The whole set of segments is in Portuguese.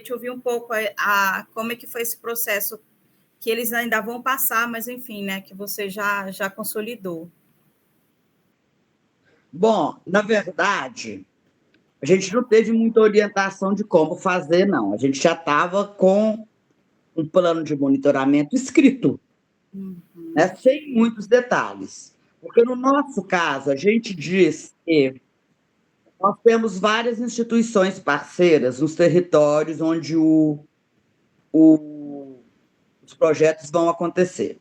te ouvir um pouco como é que foi esse processo que eles ainda vão passar, mas enfim, né, que você já consolidou. Bom, na verdade, a gente não teve muita orientação de como fazer, não. A gente já estava com um plano de monitoramento escrito, né, sem muitos detalhes. Porque, no nosso caso, a gente diz que nós temos várias instituições parceiras nos territórios onde os projetos vão acontecer.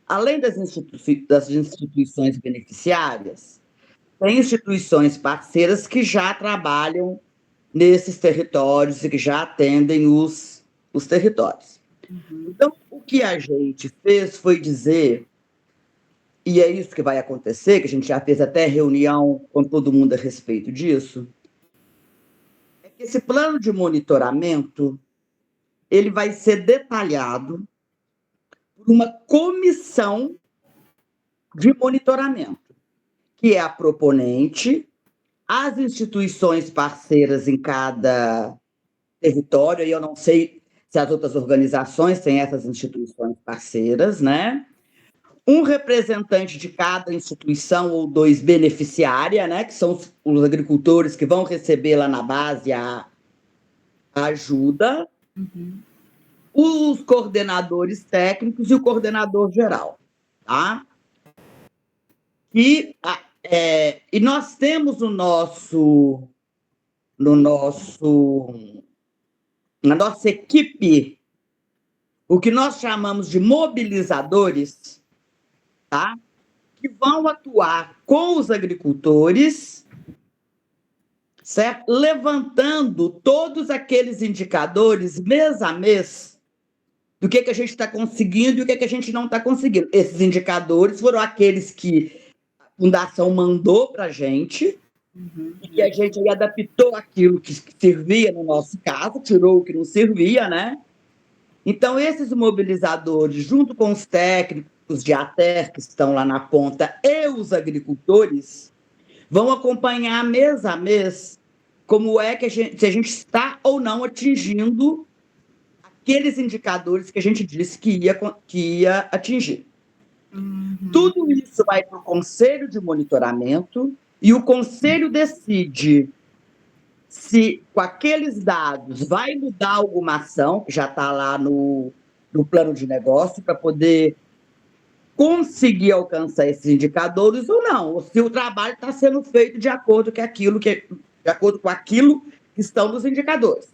Além das instituições beneficiárias, tem instituições parceiras que já trabalham nesses territórios e que já atendem os territórios. Então, o que a gente fez foi dizer, e é isso que vai acontecer, que a gente já fez até reunião com todo mundo a respeito disso, é que esse plano de monitoramento ele vai ser detalhado por uma comissão de monitoramento, que é a proponente, as instituições parceiras em cada território, e eu não sei se as outras organizações têm essas instituições parceiras, né? Um representante de cada instituição ou 2 beneficiária, né? Que são os agricultores que vão receber lá na base a ajuda, os coordenadores técnicos e o coordenador geral, tá? E nós temos na nossa equipe o que nós chamamos de mobilizadores, tá? Que vão atuar com os agricultores, certo? Levantando todos aqueles indicadores mês a mês do que a gente está conseguindo e o que a gente não está conseguindo. Esses indicadores foram aqueles que a Fundação mandou para a gente, e que a gente aí adaptou aquilo que servia no nosso caso, tirou o que não servia, né? Então, esses mobilizadores, junto com os técnicos de ATER, que estão lá na ponta, e os agricultores, vão acompanhar mês a mês como é que se a gente está ou não atingindo aqueles indicadores que a gente disse que ia atingir. Tudo isso vai para o Conselho de Monitoramento, e o Conselho decide se com aqueles dados vai mudar alguma ação, que já está lá no plano de negócio, para poder conseguir alcançar esses indicadores ou não, ou se o trabalho está sendo feito de acordo com aquilo que estão nos indicadores,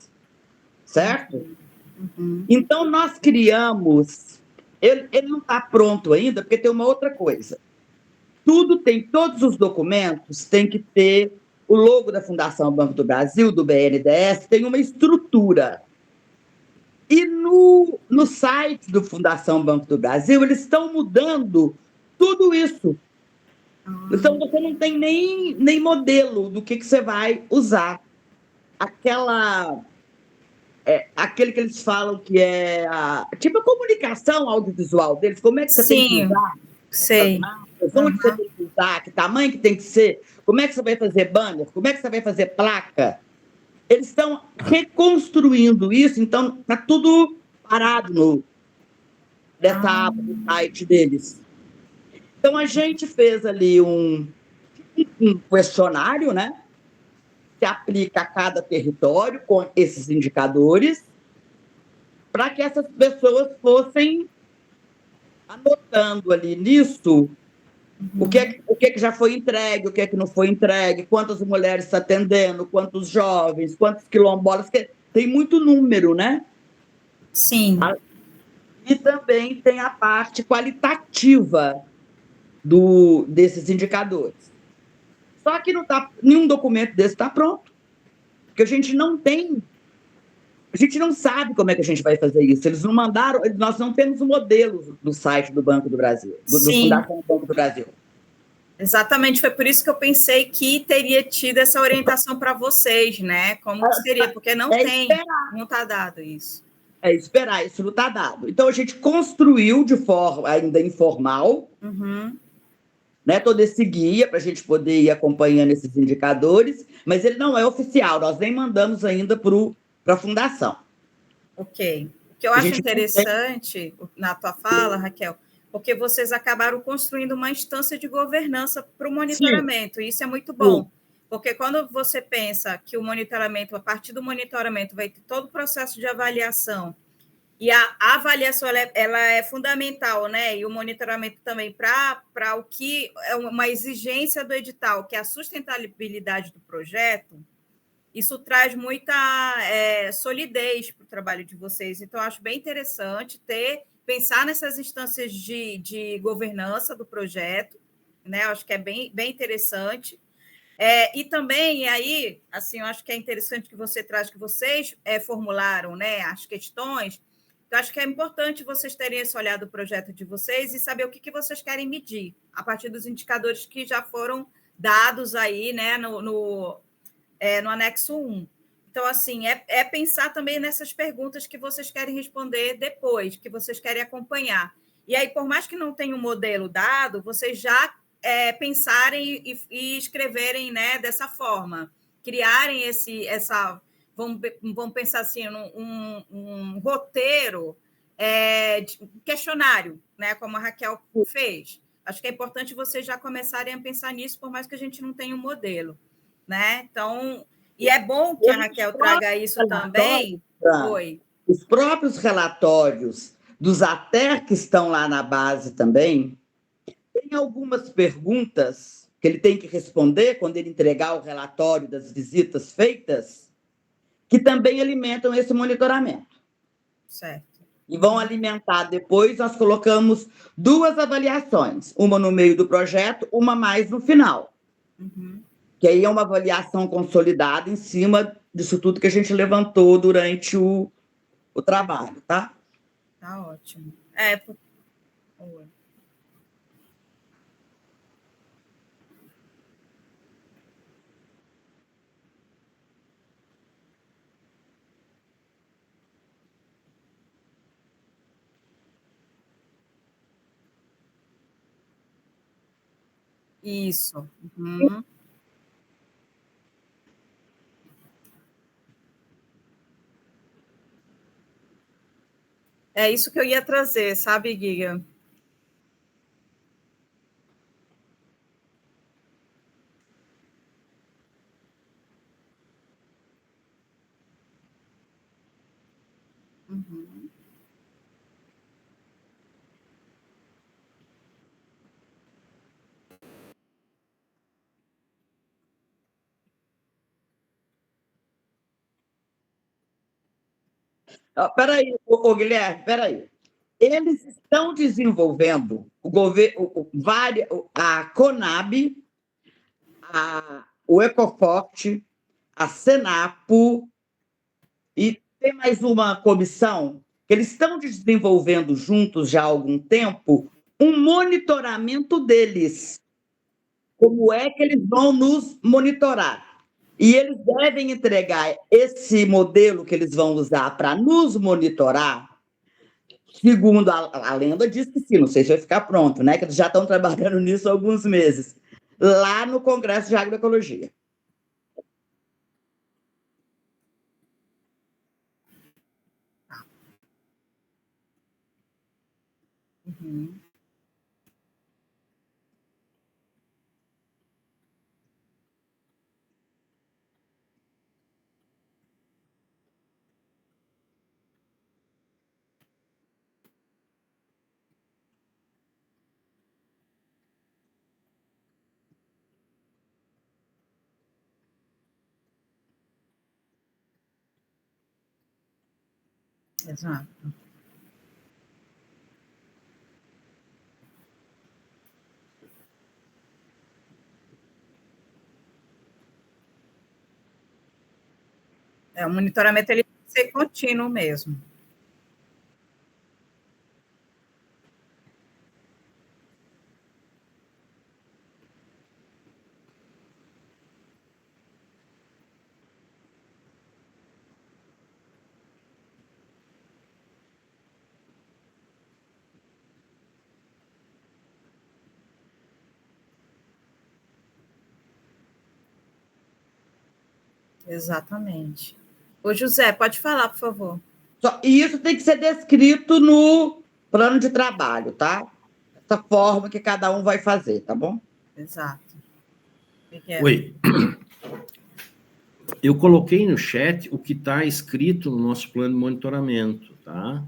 certo? Então, nós criamos... Ele não está pronto ainda, porque tem uma outra coisa. Todos os documentos têm que ter o logo da Fundação Banco do Brasil, do BNDES, tem uma estrutura. E no site do Fundação Banco do Brasil, eles estão mudando tudo isso. Então, você não tem nem modelo do que você vai usar. Aquele que eles falam que é tipo a comunicação audiovisual deles, como é que você tem que usar? Sei. Onde você tem que usar, que tamanho que tem que ser, como é que você vai fazer banner, como é que você vai fazer placa. Eles estão reconstruindo isso, então está tudo parado nessa aba do site deles. Então, a gente fez ali um questionário, né? Que aplica a cada território com esses indicadores, para que essas pessoas fossem anotando ali nisso o que já foi entregue, o que não foi entregue, quantas mulheres está atendendo, quantos jovens, quantos quilombolas, tem muito número, né? Sim. E também tem a parte qualitativa desses indicadores. Só que nenhum documento desse está pronto, porque a gente não sabe como é que a gente vai fazer isso. Eles não mandaram, nós não temos o modelo do site do Banco do Brasil, do Fundação Banco do Brasil. Exatamente, foi por isso que eu pensei que teria tido essa orientação para vocês, né? Como que seria, porque não está dado isso. É esperar, isso não está dado. Então, a gente construiu de forma ainda informal, né, todo esse guia para a gente poder ir acompanhando esses indicadores, mas ele não é oficial, nós nem mandamos ainda para a Fundação. Ok. O que eu acho interessante na tua fala, Raquel, porque vocês acabaram construindo uma instância de governança para o monitoramento, e isso é muito bom, porque quando você pensa que o monitoramento, a partir do monitoramento, vai ter todo o processo de avaliação, e a avaliação ela é fundamental, né? E o monitoramento também para o que é uma exigência do edital, que é a sustentabilidade do projeto. Isso traz muita solidez para o trabalho de vocês. Então, acho bem interessante pensar nessas instâncias de governança do projeto, né? Acho que é bem interessante. E também, aí, assim, eu acho que é interessante que você traz, que vocês formularam, né, as questões. Eu acho que é importante vocês terem esse olhar do projeto de vocês e saber o que vocês querem medir, a partir dos indicadores que já foram dados aí, né, no anexo 1. Então, assim, pensar também nessas perguntas que vocês querem responder depois, que vocês querem acompanhar. E aí, por mais que não tenha um modelo dado, vocês já pensarem e escreverem, né, dessa forma, criarem vamos pensar assim, um roteiro, questionário, né, como a Raquel fez. Acho que é importante vocês já começarem a pensar nisso, por mais que a gente não tenha um modelo, né? Então, e é bom que a Raquel traga isso também. Os próprios relatórios dos ATER que estão lá na base também, tem algumas perguntas que ele tem que responder quando ele entregar o relatório das visitas feitas, que também alimentam esse monitoramento. Certo. E vão alimentar depois, nós colocamos 2 avaliações, uma no meio do projeto, uma mais no final. Que aí é uma avaliação consolidada em cima disso tudo que a gente levantou durante o trabalho, tá? Tá ótimo. Isso. É isso que eu ia trazer, sabe, Giga? Peraí, Guilherme, peraí. Eles estão desenvolvendo a Conab, o Ecoforte, a Senapo, e tem mais uma comissão que eles estão desenvolvendo juntos já há algum tempo um monitoramento deles. Como é que eles vão nos monitorar? E eles devem entregar esse modelo que eles vão usar para nos monitorar. Segundo a lenda, diz que sim, não sei se vai ficar pronto, né? Que eles já estão trabalhando nisso há alguns meses, lá no Congresso de Agroecologia. Exato. O monitoramento ele tem que ser contínuo mesmo. Exatamente. Ô, José, pode falar, por favor. E isso tem que ser descrito no plano de trabalho, tá? Essa forma que cada um vai fazer, tá bom? Exato. Oi. Eu coloquei no chat o que está escrito no nosso plano de monitoramento, tá?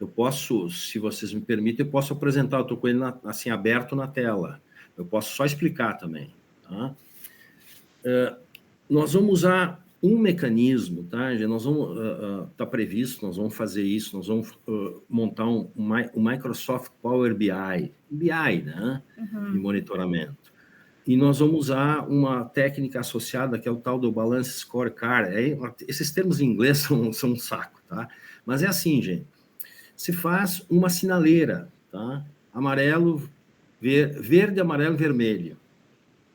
Eu posso, se vocês me permitem, eu posso apresentar, eu estou com ele assim, aberto na tela. Eu posso só explicar também, tá? Nós vamos usar um mecanismo, tá? Nós vamos, tá previsto, nós vamos fazer isso, nós vamos montar um Microsoft Power BI, né? De monitoramento. E nós vamos usar uma técnica associada, que é o tal do Balance Scorecard. Esses termos em inglês são um saco, tá? Mas é assim, gente. Se faz uma sinaleira, tá? Amarelo, verde, amarelo, vermelho.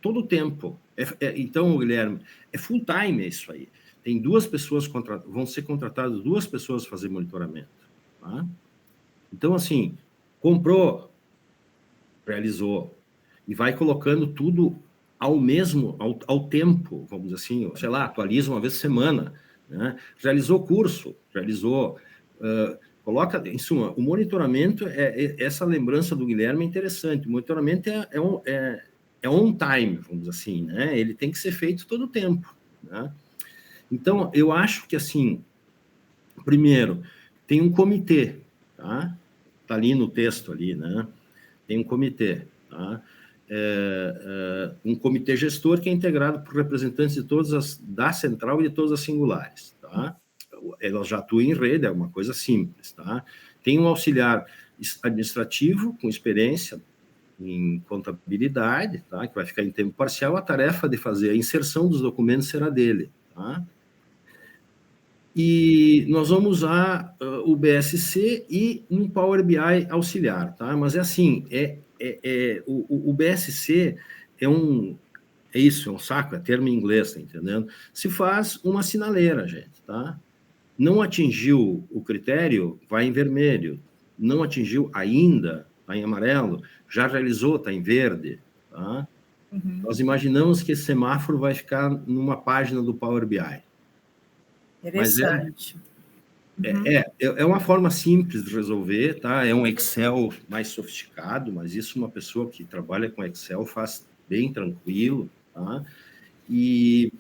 Todo o tempo. Então, Guilherme, é full time isso aí. Tem duas pessoas, vão ser contratadas 2 pessoas para fazer monitoramento, tá? Então, assim, comprou, realizou, e vai colocando tudo ao tempo, vamos dizer assim, sei lá, atualiza uma vez por semana, né? Realizou curso, coloca, em suma, o monitoramento, essa lembrança do Guilherme é interessante, o monitoramento é on time, vamos dizer assim, né? Ele tem que ser feito todo o tempo, né? Então, eu acho que, assim, primeiro, tem um comitê, tá? Tá ali no texto, ali, né? Tem um comitê, tá? Um comitê gestor que é integrado por representantes de da central e de todas as singulares, tá? Elas já atuam em rede, é uma coisa simples, tá? Tem um auxiliar administrativo com experiência em contabilidade, tá? Que vai ficar em tempo parcial. A tarefa de fazer a inserção dos documentos será dele, tá? E nós vamos usar o BSC e um Power BI auxiliar, tá? Mas é assim, o BSC é um saco, é termo em inglês, tá entendendo? Se faz uma sinaleira, gente, tá? Não atingiu o critério, vai em vermelho. Não atingiu ainda, está em amarelo. Já realizou, está em verde, tá? Nós imaginamos que esse semáforo vai ficar numa página do Power BI. Interessante. É uma forma simples de resolver, tá? É um Excel mais sofisticado, mas isso uma pessoa que trabalha com Excel faz bem tranquilo, tá? E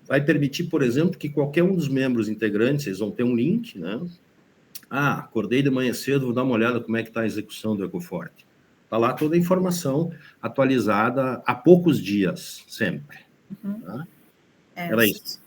vai permitir, por exemplo, que qualquer um dos membros integrantes, eles vão ter um link, né? Acordei de manhã cedo, vou dar uma olhada como é que está a execução do Ecoforte. Está lá toda a informação atualizada há poucos dias, sempre. Tá? Era isso.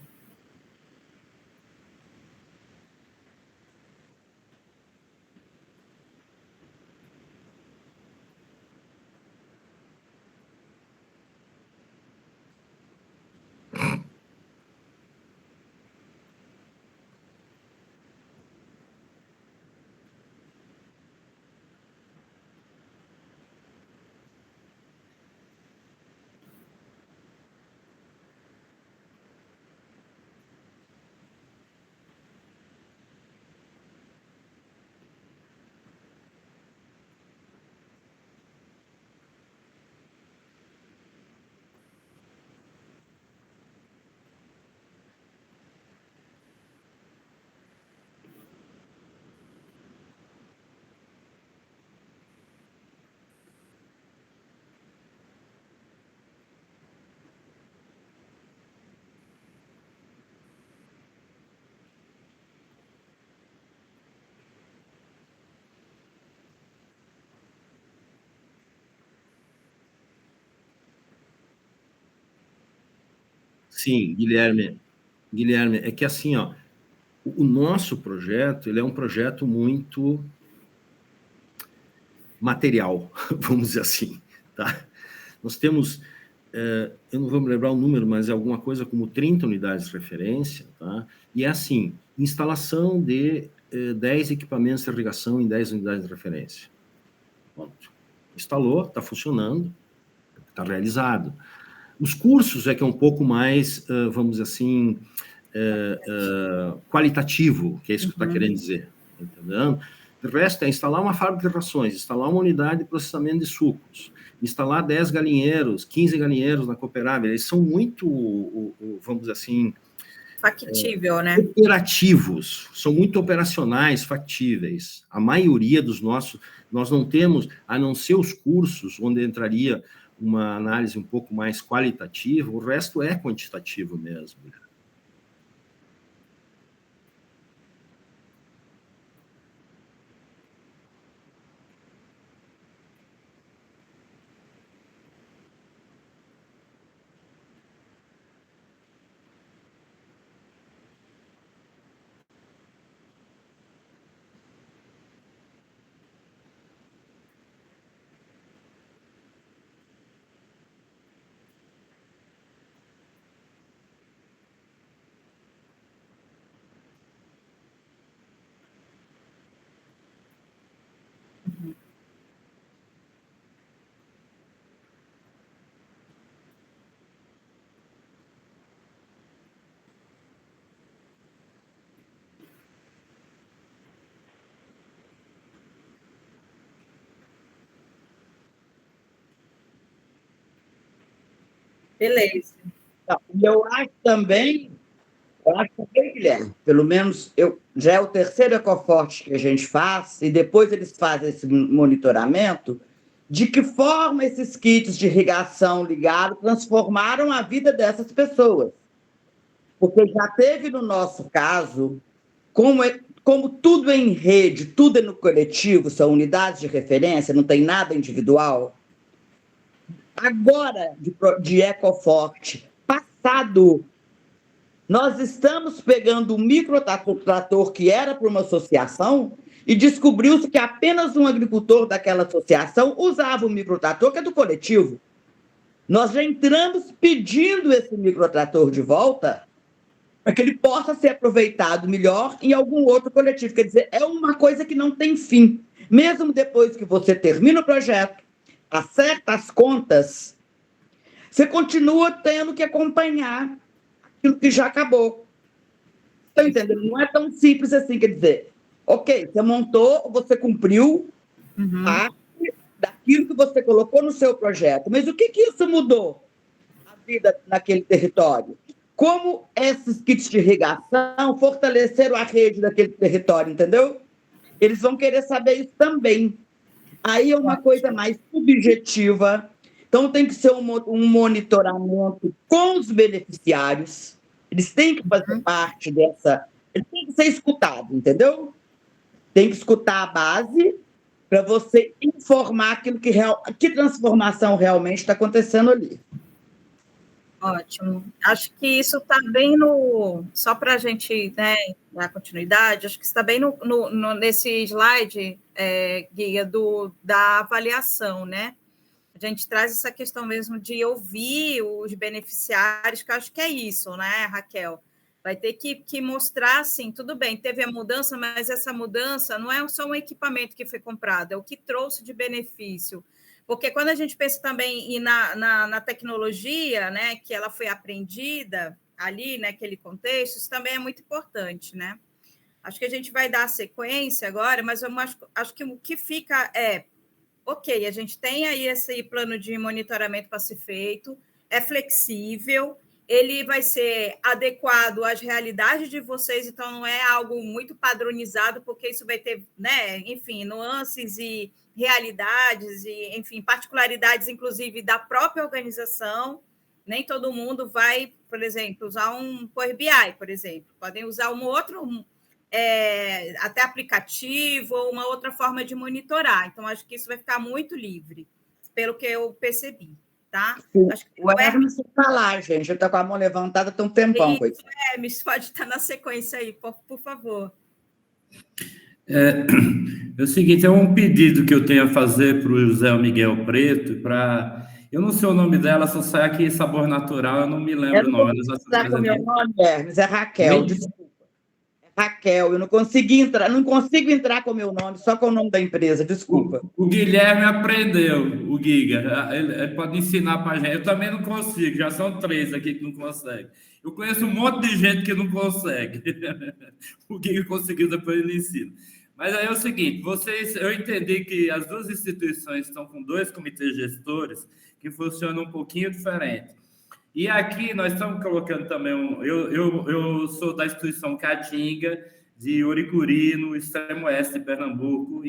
Sim, Guilherme, é que assim, ó, o nosso projeto, ele é um projeto muito material, vamos dizer assim, tá? Nós temos, eu não vou me lembrar o número, mas é alguma coisa como 30 unidades de referência, tá? E é assim, instalação de 10 equipamentos de irrigação em 10 unidades de referência. Pronto. Instalou, está funcionando, está realizado. Os cursos é que é um pouco mais, vamos dizer assim, qualitativo, que é isso que está querendo dizer, entendeu? O resto é instalar uma fábrica de rações, instalar uma unidade de processamento de sucos, instalar 10 galinheiros, 15 galinheiros na Cooperável. Eles são muito, vamos dizer assim, factível, né? Operativos, são muito operacionais, factíveis. A maioria dos nossos, nós não temos, a não ser os cursos, onde entraria uma análise um pouco mais qualitativa, o resto é quantitativo mesmo. Beleza. Eu acho também, Guilherme, pelo menos já é o terceiro Ecoforte que a gente faz, e depois eles fazem esse monitoramento, de que forma esses kits de irrigação ligados transformaram a vida dessas pessoas. Porque já teve no nosso caso, como tudo é em rede, tudo é no coletivo, são unidades de referência, não tem nada individual. Agora, de Ecoforte, passado, nós estamos pegando um microtrator que era para uma associação e descobriu-se que apenas um agricultor daquela associação usava o microtrator, que é do coletivo. Nós já entramos pedindo esse microtrator de volta para que ele possa ser aproveitado melhor em algum outro coletivo. Quer dizer, é uma coisa que não tem fim. Mesmo depois que você termina o projeto, acerta as contas, você continua tendo que acompanhar aquilo que já acabou. Está entendendo? Não é tão simples assim, quer dizer, ok, você montou, você cumpriu parte daquilo que você colocou no seu projeto, mas o que isso mudou a vida naquele território? Como esses kits de irrigação fortaleceram a rede daquele território, entendeu? Eles vão querer saber isso também. Aí é uma coisa mais subjetiva, então tem que ser um monitoramento com os beneficiários, eles têm que fazer parte dessa, eles têm que ser escutados, entendeu? Tem que escutar a base para você informar aquilo que transformação realmente está acontecendo ali. Ótimo. Acho que isso está bem no... Só para a gente, né, dar continuidade, acho que está bem nesse slide, Guia, da avaliação, né? A gente traz essa questão mesmo de ouvir os beneficiários, que eu acho que é isso, né, Raquel? Vai ter que mostrar, assim, tudo bem, teve a mudança, mas essa mudança não é só um equipamento que foi comprado, é o que trouxe de benefício. Porque quando a gente pensa também na tecnologia, né, que ela foi aprendida ali, naquele contexto, isso também é muito importante, né? Acho que a gente vai dar sequência agora, mas eu acho que o que fica ok, a gente tem aí esse plano de monitoramento para ser feito, é flexível, ele vai ser adequado às realidades de vocês, então não é algo muito padronizado, porque isso vai ter, né, enfim, nuances e realidades e, enfim, particularidades, inclusive, da própria organização. Nem todo mundo vai, por exemplo, usar um Power BI, por exemplo. Podem usar um outro, até aplicativo ou uma outra forma de monitorar. Então, acho que isso vai ficar muito livre, pelo que eu percebi. Tá? Acho que o Hermes está lá, gente. Ele está com a mão levantada tem um tempão. Isso, Hermes, pode estar na sequência aí, por favor. É o seguinte, é um pedido que eu tenho a fazer para o José Miguel Preto, eu não sei o nome dela, só sai aqui Sabor Natural, eu não me lembro o nome. Não com o meu nome, Hermes, é Raquel, desculpa. É Raquel, eu não consigo entrar com o meu nome, só com o nome da empresa, desculpa. O Guilherme aprendeu, o Giga, ele pode ensinar para a gente. Eu também não consigo, já são 3 aqui que não conseguem. Eu conheço um monte de gente que não consegue. O Giga conseguiu, depois ele ensina. Mas aí é o seguinte, eu entendi que as duas instituições estão com 2 comitês gestores que funcionam um pouquinho diferente. E aqui nós estamos colocando também eu sou da instituição Caatinga, de Uricuri, no extremo oeste de Pernambuco,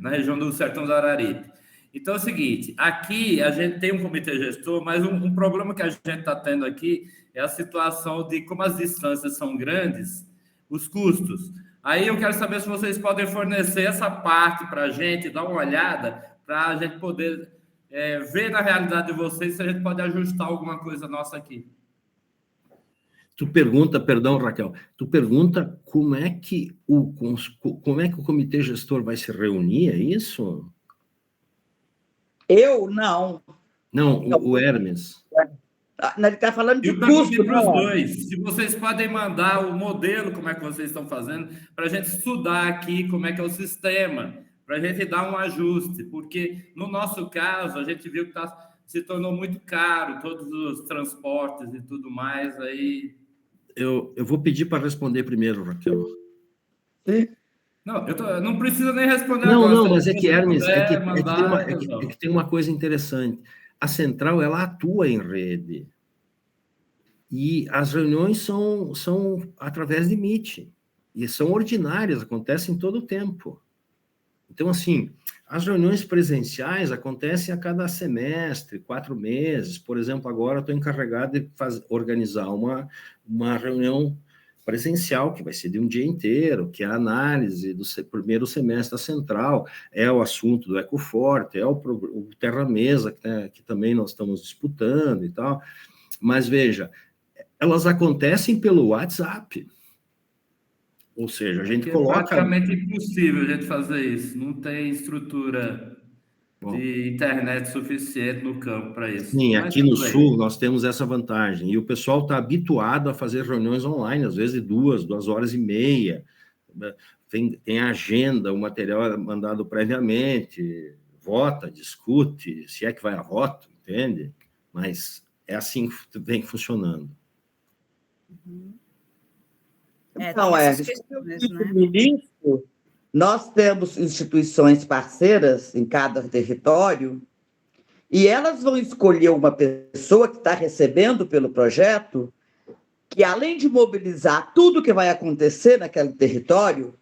na região do Sertão do Araripe. Então é o seguinte, aqui a gente tem um comitê gestor, mas um problema que a gente está tendo aqui é a situação de como as distâncias são grandes, os custos. Aí eu quero saber se vocês podem fornecer essa parte para a gente, dar uma olhada, para a gente poder ver na realidade de vocês se a gente pode ajustar alguma coisa nossa aqui. Tu pergunta, perdão, Raquel, tu pergunta como é que o comitê gestor vai se reunir, é isso? Eu não. Não, o Hermes. Ele está falando de custo. Eu perguntei para os dois, se vocês podem mandar o modelo, como é que vocês estão fazendo, para a gente estudar aqui como é que é o sistema, para a gente dar um ajuste, porque no nosso caso, a gente viu que se tornou muito caro, todos os transportes e tudo mais, aí... Eu vou pedir para responder primeiro, Raquel. Sim. Não, não precisa nem responder agora. Não, mas é que, Hermes, que tem uma coisa interessante. A central, ela atua em rede. E as reuniões são através de Meet. E são ordinárias, acontecem todo o tempo. Então, assim, as reuniões presenciais acontecem a cada semestre, 4 meses. Por exemplo, agora estou encarregado de organizar uma reunião presencial, que vai ser de um dia inteiro, que é a análise do primeiro semestre da central, é o assunto do Ecoforte, é o Terra-Mesa, que também nós estamos disputando e tal. Mas, veja, elas acontecem pelo WhatsApp. Ou seja, a gente coloca... É praticamente impossível a gente fazer isso. Não tem estrutura de internet suficiente no campo para isso. Sim, aqui no Sul nós temos essa vantagem. E o pessoal está habituado a fazer reuniões online, às vezes de 2 horas e meia. Tem agenda, o material é mandado previamente, vota, discute, se é que vai a voto, entende? Mas é assim que vem funcionando. Então, no início, nós temos instituições parceiras em cada território e elas vão escolher uma pessoa que está recebendo pelo projeto, que além de mobilizar tudo que vai acontecer naquele território,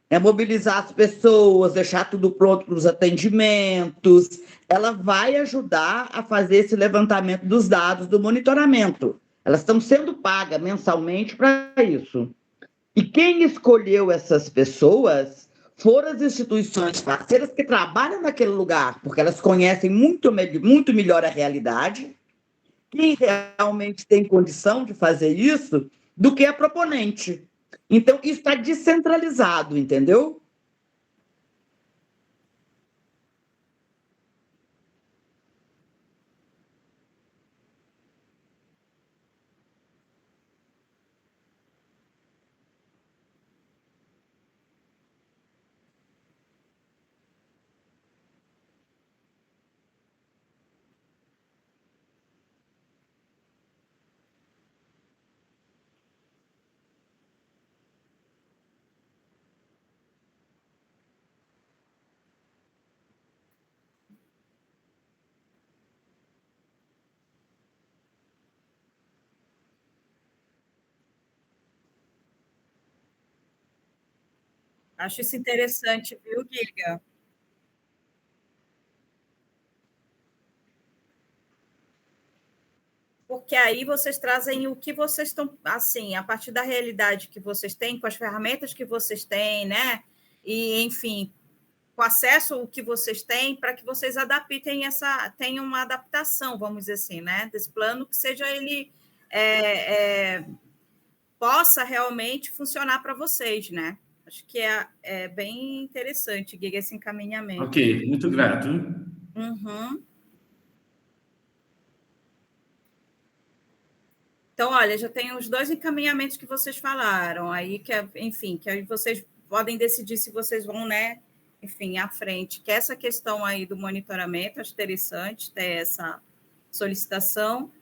é mobilizar as pessoas, deixar tudo pronto para os atendimentos, ela vai ajudar a fazer esse levantamento dos dados do monitoramento. Elas estão sendo pagas mensalmente para isso. E quem escolheu essas pessoas foram as instituições parceiras que trabalham naquele lugar, porque elas conhecem muito melhor a realidade, quem realmente tem condição de fazer isso, do que a proponente. Então, isso está descentralizado, entendeu? Acho isso interessante, viu, Giga? Porque aí vocês trazem o que vocês estão, assim, a partir da realidade que vocês têm, com as ferramentas que vocês têm, né? E, enfim, com acesso ao que vocês têm, para que vocês adaptem tenham uma adaptação, vamos dizer assim, né? Desse plano, que seja ele possa realmente funcionar para vocês, né? Acho que é bem interessante, Giga, esse encaminhamento. Ok, muito grato. Uhum. Então, olha, já tem os 2 encaminhamentos que vocês falaram, aí enfim, que aí vocês podem decidir se vocês vão, né, enfim, à frente. Que essa questão aí do monitoramento, acho interessante ter essa solicitação,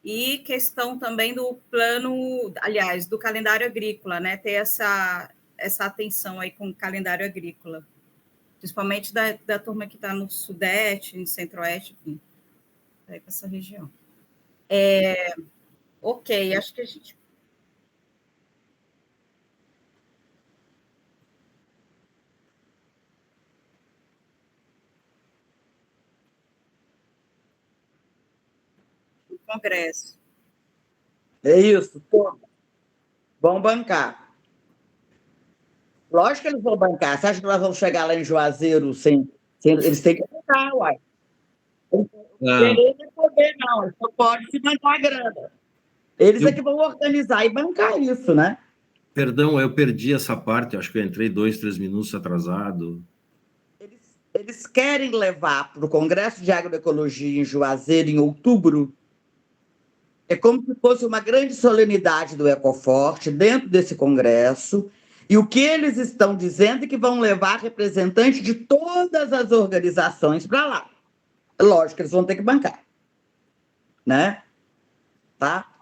e questão também do plano, aliás, do calendário agrícola, né, ter essa atenção aí com o calendário agrícola, principalmente da turma que está no Sudeste, no Centro-Oeste, enfim. para ir para essa região. Ok, acho que a gente... O Congresso. É isso, pô. Vão bancar. Lógico que eles vão bancar. Você acha que nós vamos chegar lá em Juazeiro sem eles têm que bancar, uai. Querer não é poder, não. Eles só podem se bancar a grana. Eles é que vão organizar e bancar isso, né? Perdão, eu perdi essa parte, acho que eu entrei 2, 3 minutos atrasado. Eles querem levar para o Congresso de Agroecologia em Juazeiro, em outubro. É como se fosse uma grande solenidade do Ecoforte dentro desse congresso. E o que eles estão dizendo é que vão levar representantes de todas as organizações para lá. Lógico que eles vão ter que bancar. Né? Tá?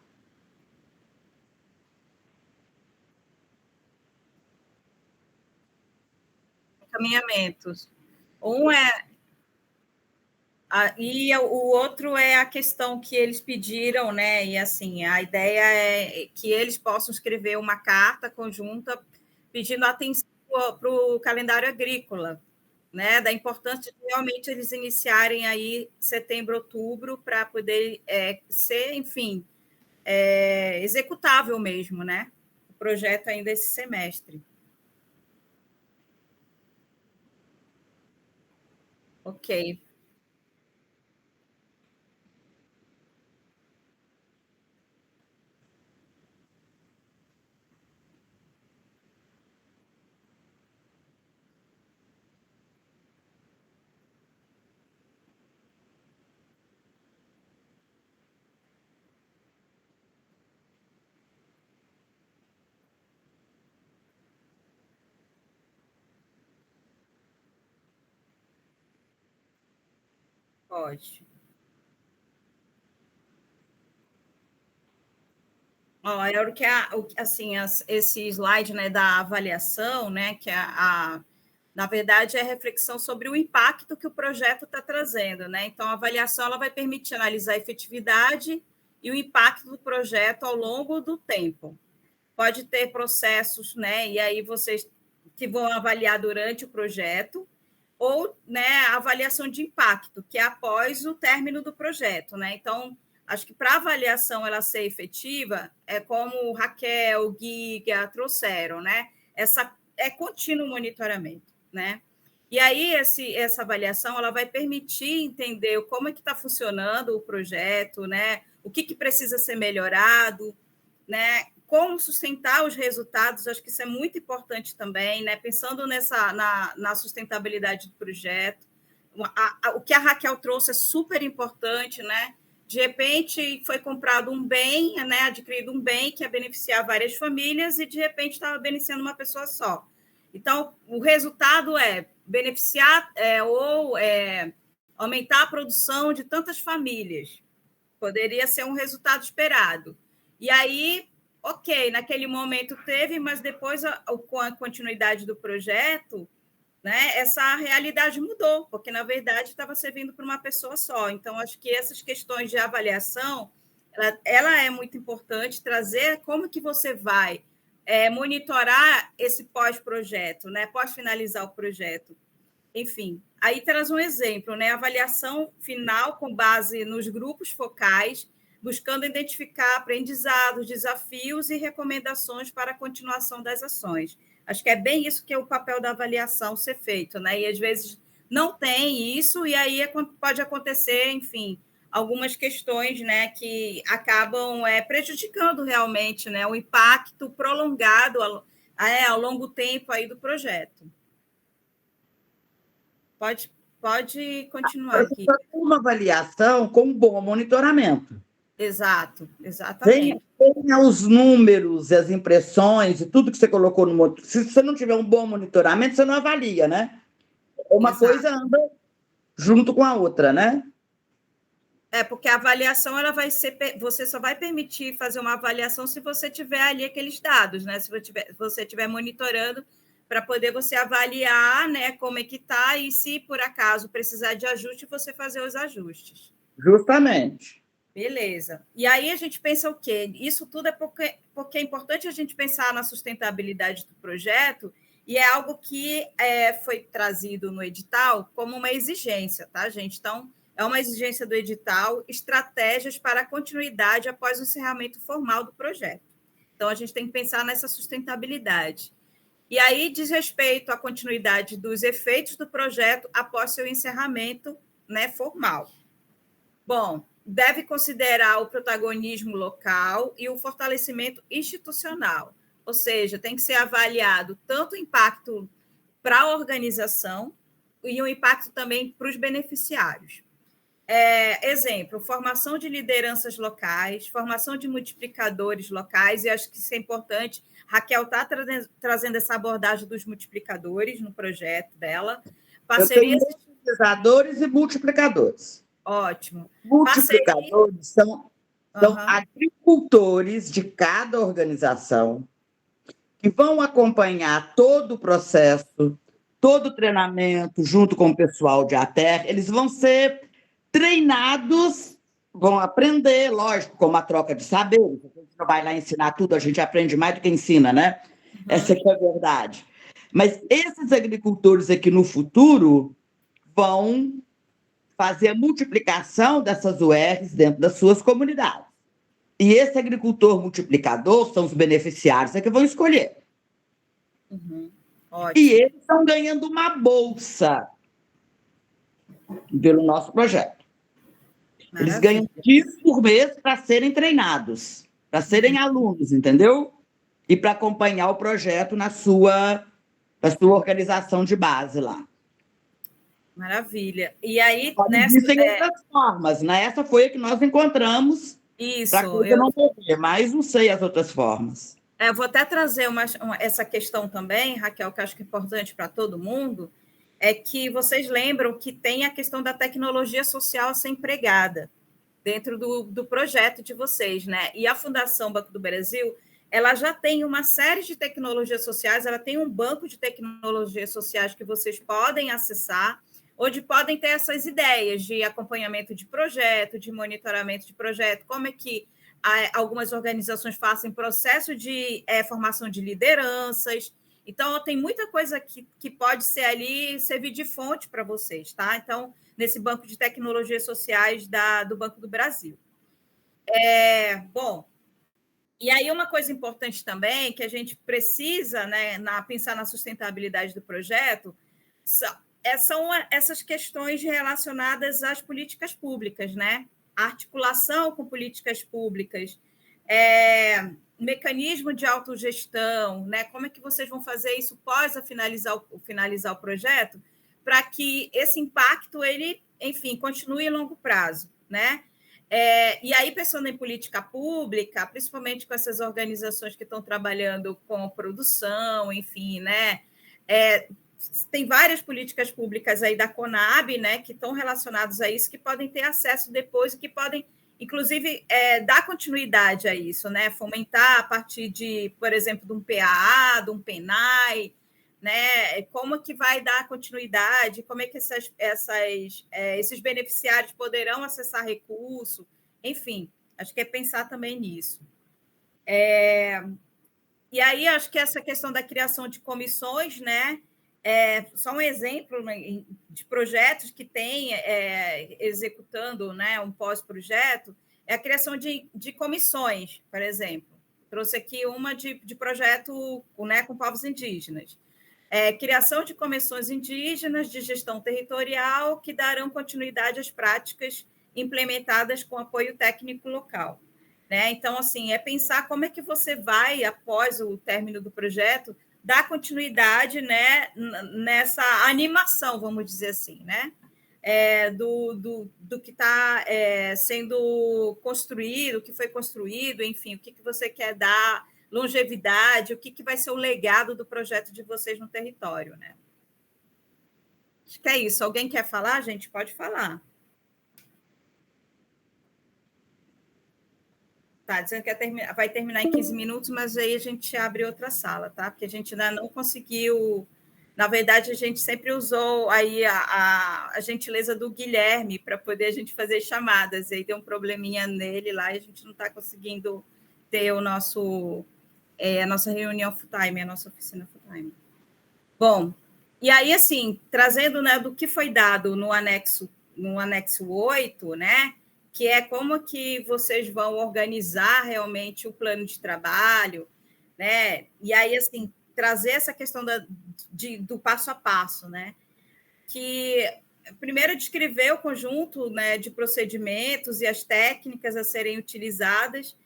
Encaminhamentos. Um é... E o outro é a questão que eles pediram, né? E assim, a ideia é que eles possam escrever uma carta conjunta pedindo atenção para o calendário agrícola, né? Da importância de realmente eles iniciarem aí setembro, outubro, para poder ser, enfim, executável mesmo, né? O projeto ainda esse semestre. Ok. Pode. Era o que assim, esse slide, né, da avaliação, né, que na verdade é a reflexão sobre o impacto que o projeto está trazendo, né? Então, a avaliação ela vai permitir analisar a efetividade e o impacto do projeto ao longo do tempo. Pode ter processos, né? E aí vocês que vão avaliar durante o projeto, ou, né, a avaliação de impacto, que é após o término do projeto, né? Então, acho que para a avaliação ela ser efetiva, é como Raquel, Giga trouxeram, né? Essa é contínuo monitoramento, né? E aí essa avaliação ela vai permitir entender como é que está funcionando o projeto, né? O que precisa ser melhorado, né? Como sustentar os resultados, acho que isso é muito importante também, né? Pensando na sustentabilidade do projeto. O que a Raquel trouxe é super importante, né? De repente foi comprado um bem, né? Adquirido um bem que ia beneficiar várias famílias e de repente estava beneficiando uma pessoa só. Então, o resultado é beneficiar ou aumentar a produção de tantas famílias. Poderia ser um resultado esperado. E aí, ok, naquele momento teve, mas depois, com a continuidade do projeto, né, essa realidade mudou, porque, na verdade, estava servindo para uma pessoa só. Então, acho que essas questões de avaliação, ela é muito importante, trazer como que você vai monitorar esse pós-projeto, né, pós-finalizar o projeto. Enfim, aí traz um exemplo, né? Avaliação final com base nos grupos focais, buscando identificar aprendizados, desafios e recomendações para a continuação das ações. Acho que é bem isso que é o papel da avaliação ser feito, né? E às vezes não tem isso, e aí pode acontecer, enfim, algumas questões, né, que acabam prejudicando realmente, né, o impacto prolongado ao longo tempo aí do projeto. Pode continuar aqui. Uma avaliação com um bom monitoramento. Exato, exatamente. Tenha os números, as impressões e tudo que você colocou no... Se você não tiver um bom monitoramento, você não avalia, né? Uma Exato. Coisa anda junto com a outra, né? Porque a avaliação ela vai ser... Você só vai permitir fazer uma avaliação se você tiver ali aqueles dados, né? Se você estiver monitorando para poder você avaliar, né, como é que está e se, por acaso, precisar de ajuste, você fazer os ajustes. Justamente. Beleza. E aí a gente pensa o quê? Isso tudo é porque é importante a gente pensar na sustentabilidade do projeto, e é algo que foi trazido no edital como uma exigência, tá, gente? Então, é uma exigência do edital, estratégias para a continuidade após o encerramento formal do projeto. Então, a gente tem que pensar nessa sustentabilidade. E aí diz respeito à continuidade dos efeitos do projeto após seu encerramento, né, formal. Bom, deve considerar o protagonismo local e o fortalecimento institucional, ou seja, tem que ser avaliado tanto o impacto para a organização e o impacto também para os beneficiários. Exemplo, formação de lideranças locais, formação de multiplicadores locais, e acho que isso é importante. Raquel está trazendo essa abordagem dos multiplicadores no projeto dela. Parcerias... Eu tenho mobilizadores e multiplicadores. Ótimo. Multiplicadores são agricultores de cada organização que vão acompanhar todo o processo, todo o treinamento, junto com o pessoal de ATER. Eles vão ser treinados, vão aprender, lógico, com uma troca de saberes. A gente não vai lá ensinar tudo, a gente aprende mais do que ensina, né? Essa aqui é a verdade. Mas esses agricultores aqui no futuro vão fazer a multiplicação dessas URs dentro das suas comunidades. E esse agricultor multiplicador são os beneficiários que vão escolher. E eles estão ganhando uma bolsa pelo nosso projeto. Maravilha. Eles ganham X por mês para serem treinados, para serem alunos, entendeu? E para acompanhar o projeto na sua organização de base lá. Maravilha. E aí, existem outras formas, né? Essa foi a que nós encontramos para coisa não morrer, mas não sei as outras formas. Eu vou até trazer essa questão também, Raquel, que eu acho que é importante para todo mundo, é que vocês lembram que tem a questão da tecnologia social a ser empregada dentro do projeto de vocês, né? E a Fundação Banco do Brasil, ela já tem uma série de tecnologias sociais, ela tem um banco de tecnologias sociais que vocês podem acessar, onde podem ter essas ideias de acompanhamento de projeto, de monitoramento de projeto, como é que algumas organizações fazem processo de formação de lideranças. Então, tem muita coisa que pode ser ali, servir de fonte para vocês, tá? Então, nesse banco de tecnologias sociais do Banco do Brasil. Bom, e aí uma coisa importante também, que a gente precisa, né, pensar na sustentabilidade do projeto, são essas questões relacionadas às políticas públicas, né? A articulação com políticas públicas, mecanismo de autogestão, né? Como é que vocês vão fazer isso após finalizar o projeto, para que esse impacto, ele, enfim, continue a longo prazo, né? E aí, pensando em política pública, principalmente com essas organizações que estão trabalhando com produção, enfim, né? Tem várias políticas públicas aí da Conab, né, que estão relacionadas a isso, que podem ter acesso depois e que podem, inclusive, dar continuidade a isso, né, fomentar a partir de, por exemplo, de um PAA, de um PENAI, né, como que vai dar continuidade, como é que esses beneficiários poderão acessar recurso, enfim, acho que é pensar também nisso. E aí, acho que essa questão da criação de comissões, né, só um exemplo, né, de projetos que tem executando, né, um pós-projeto, é a criação de comissões, por exemplo. Trouxe aqui uma de projeto, né, com povos indígenas. Criação de comissões indígenas de gestão territorial que darão continuidade às práticas implementadas com apoio técnico local. Né? Então, assim, pensar como é que você vai, após o término do projeto, dar continuidade, né, nessa animação, vamos dizer assim, né? Do que está sendo construído, o que foi construído, enfim, o que você quer dar, longevidade, o que vai ser o legado do projeto de vocês no território, né? Acho que é isso. Alguém quer falar, gente? Pode falar. Tá, dizendo que vai terminar em 15 minutos, mas aí a gente abre outra sala, tá? Porque a gente ainda não conseguiu Na verdade, a gente sempre usou aí a gentileza do Guilherme para poder a gente fazer chamadas. Aí deu um probleminha nele lá e a gente não está conseguindo ter a nossa reunião full-time, a nossa oficina full-time. Bom, e aí, assim, trazendo, né, do que foi dado no anexo 8, né, que é como que vocês vão organizar realmente o plano de trabalho, né, e aí, assim, trazer essa questão do passo a passo, né, que primeiro descrever o conjunto, né, de procedimentos e as técnicas a serem utilizadas,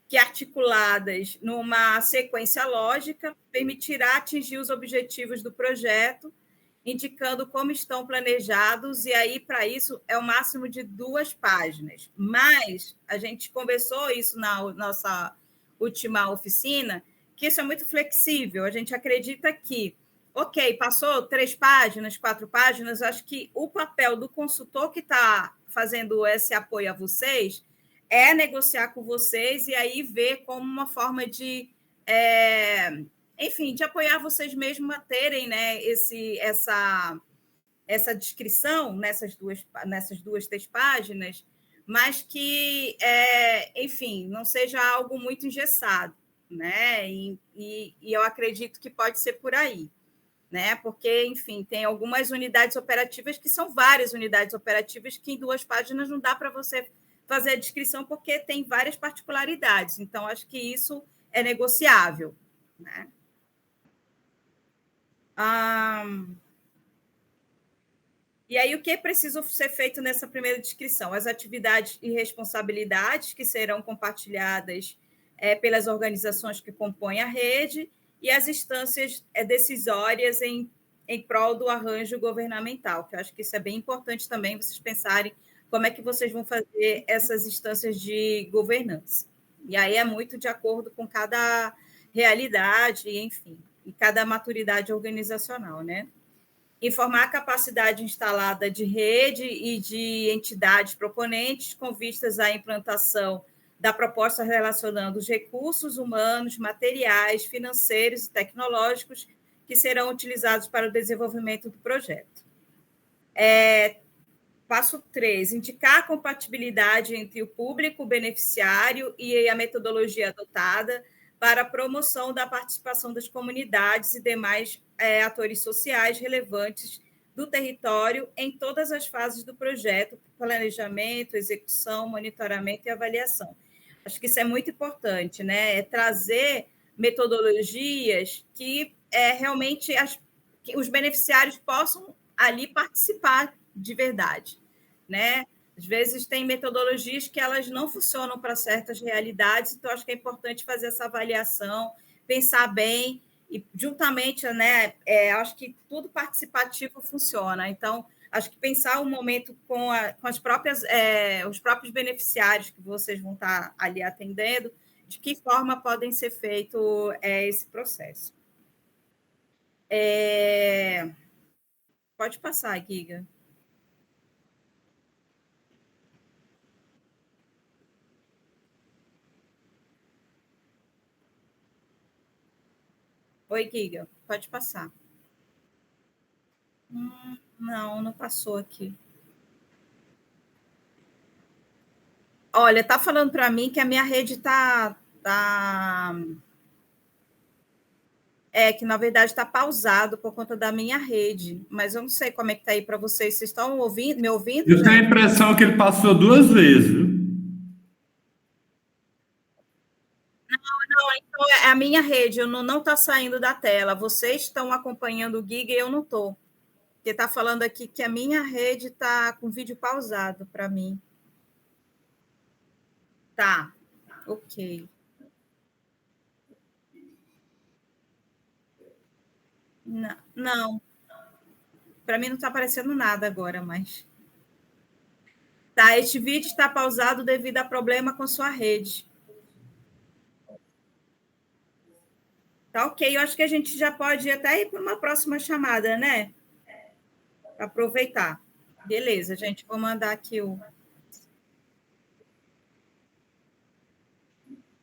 que articuladas numa sequência lógica permitirá atingir os objetivos do projeto, indicando como estão planejados, e aí, para isso, é o máximo de 2 páginas. Mas a gente conversou isso na nossa última oficina, que isso é muito flexível. A gente acredita que, ok, passou 3 páginas, 4 páginas, acho que o papel do consultor que está fazendo esse apoio a vocês é negociar com vocês e aí ver como uma forma de, enfim, de apoiar vocês mesmos a terem, né, essa descrição nessas 3 páginas, mas que, enfim, não seja algo muito engessado, né? E eu acredito que pode ser por aí, né? Porque, enfim, tem algumas unidades operativas que são várias unidades operativas que em 2 páginas não dá para você fazer a descrição porque tem várias particularidades. Então, acho que isso é negociável, né? E aí, o que é preciso ser feito nessa primeira descrição? As atividades e responsabilidades que serão compartilhadas pelas organizações que compõem a rede e as instâncias decisórias em prol do arranjo governamental, que eu acho que isso é bem importante também, vocês pensarem como é que vocês vão fazer essas instâncias de governança. E aí é muito de acordo com cada realidade, enfim, e cada maturidade organizacional, né? Informar a capacidade instalada de rede e de entidades proponentes com vistas à implantação da proposta relacionando os recursos humanos, materiais, financeiros e tecnológicos que serão utilizados para o desenvolvimento do projeto. Passo 3, indicar a compatibilidade entre o público, o beneficiário e a metodologia adotada para a promoção da participação das comunidades e demais atores sociais relevantes do território em todas as fases do projeto, planejamento, execução, monitoramento e avaliação. Acho que isso é muito importante, né? É trazer metodologias que realmente que os beneficiários possam ali participar de verdade, né? Às vezes tem metodologias que elas não funcionam para certas realidades, então acho que é importante fazer essa avaliação, pensar bem e juntamente, né? Acho que tudo participativo funciona. Então, acho que pensar um momento com as próprias, os próprios beneficiários que vocês vão estar ali atendendo, de que forma podem ser feito esse processo. Pode passar, Giga. Oi, Giga, pode passar. Não passou aqui. Olha, está falando para mim que a minha rede está... que na verdade está pausado por conta da minha rede, mas eu não sei como é que está aí para vocês. Vocês estão me ouvindo? Eu tenho a impressão que ele passou 2 vezes, viu? Não, então é a minha rede, eu não está saindo da tela. Vocês estão acompanhando o Giga e eu não estou. Porque está falando aqui que a minha rede está com vídeo pausado para mim. Tá, ok. Não. Para mim não está aparecendo nada agora, mas... Tá, este vídeo está pausado devido a problema com sua rede. Tá ok, eu acho que a gente já pode até ir para uma próxima chamada, né? Para aproveitar. Beleza, gente, vou mandar aqui o...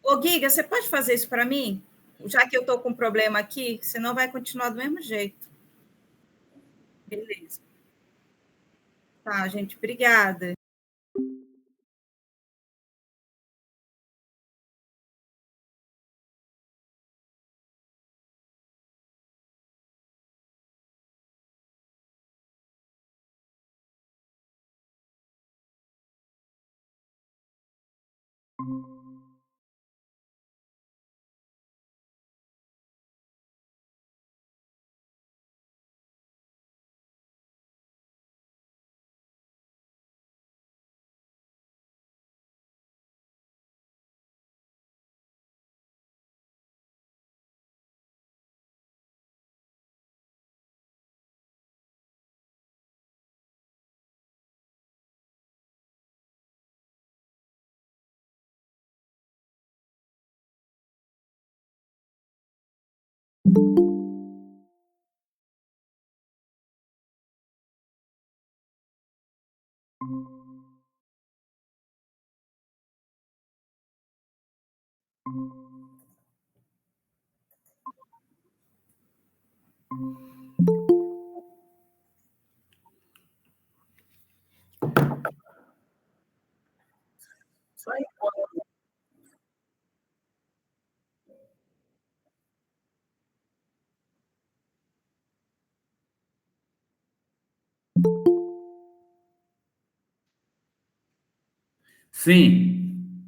Ô, Giga, você pode fazer isso para mim? Já que eu estou com problema aqui, senão vai continuar do mesmo jeito. Beleza. Tá, gente, obrigada. Sim.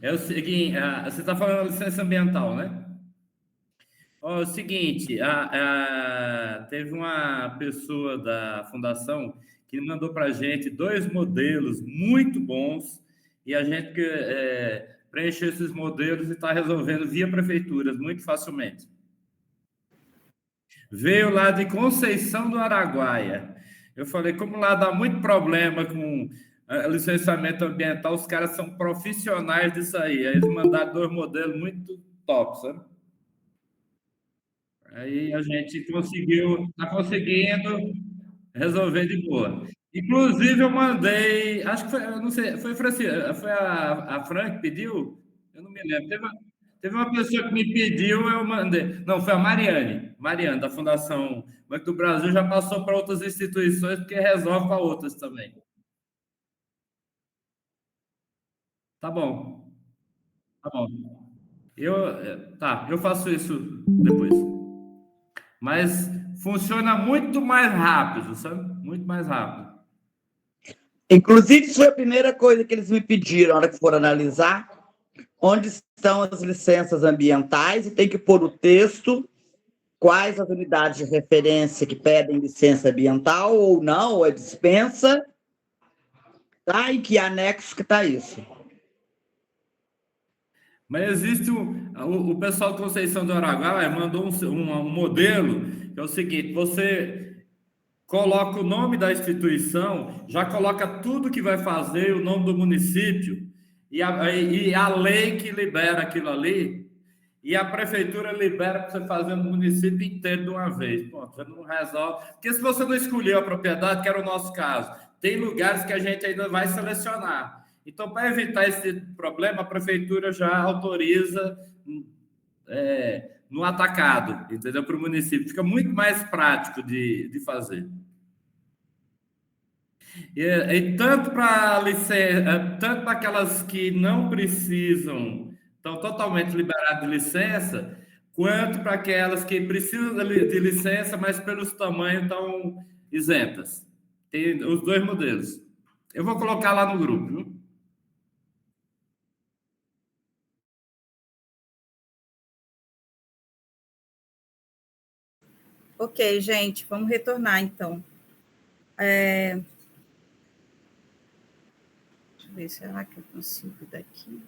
É o seguinte, você está falando da licença ambiental, né? Ó, é o seguinte, teve uma pessoa da fundação que mandou para a gente 2 modelos muito bons e a gente preencheu esses modelos e está resolvendo via prefeituras muito facilmente. Veio lá de Conceição do Araguaia. Eu falei, como lá dá muito problema com licenciamento ambiental, os caras são profissionais disso aí. Aí eles mandaram 2 modelos muito top, sabe? Aí a gente está conseguindo resolver de boa. Inclusive, eu mandei, acho que foi, eu não sei, foi, foi a Fran que pediu? Eu não me lembro. Teve uma pessoa que me pediu, eu mandei. Não, foi a Mariane, da Fundação Banco do Brasil, já passou para outras instituições, porque resolve para outras também. Tá bom, tá bom. Eu faço isso depois. Mas funciona muito mais rápido, sabe? Muito mais rápido. Inclusive, isso foi a primeira coisa que eles me pediram na hora que foram analisar onde estão as licenças ambientais e tem que pôr o texto, quais as unidades de referência que pedem licença ambiental ou não, ou é dispensa, tá? E que anexo que está isso. Mas existe o pessoal de Conceição do Araguaia mandou um modelo que é o seguinte: você coloca o nome da instituição, já coloca tudo que vai fazer, o nome do município e a lei que libera aquilo ali, e a prefeitura libera para você fazer no município inteiro de uma vez. Pô, você não resolve. Porque se você não escolheu a propriedade, que era o nosso caso, tem lugares que a gente ainda vai selecionar. Então, para evitar esse problema, a prefeitura já autoriza no atacado, entendeu? Para o município. Fica muito mais prático de fazer. E tanto para tanto para aquelas que não precisam, estão totalmente liberadas de licença, quanto para aquelas que precisam de licença, mas pelos tamanhos estão isentas. Tem os 2 modelos. Eu vou colocar lá no grupo, viu? Ok, gente, vamos retornar, então. Deixa eu ver, será que eu consigo daqui?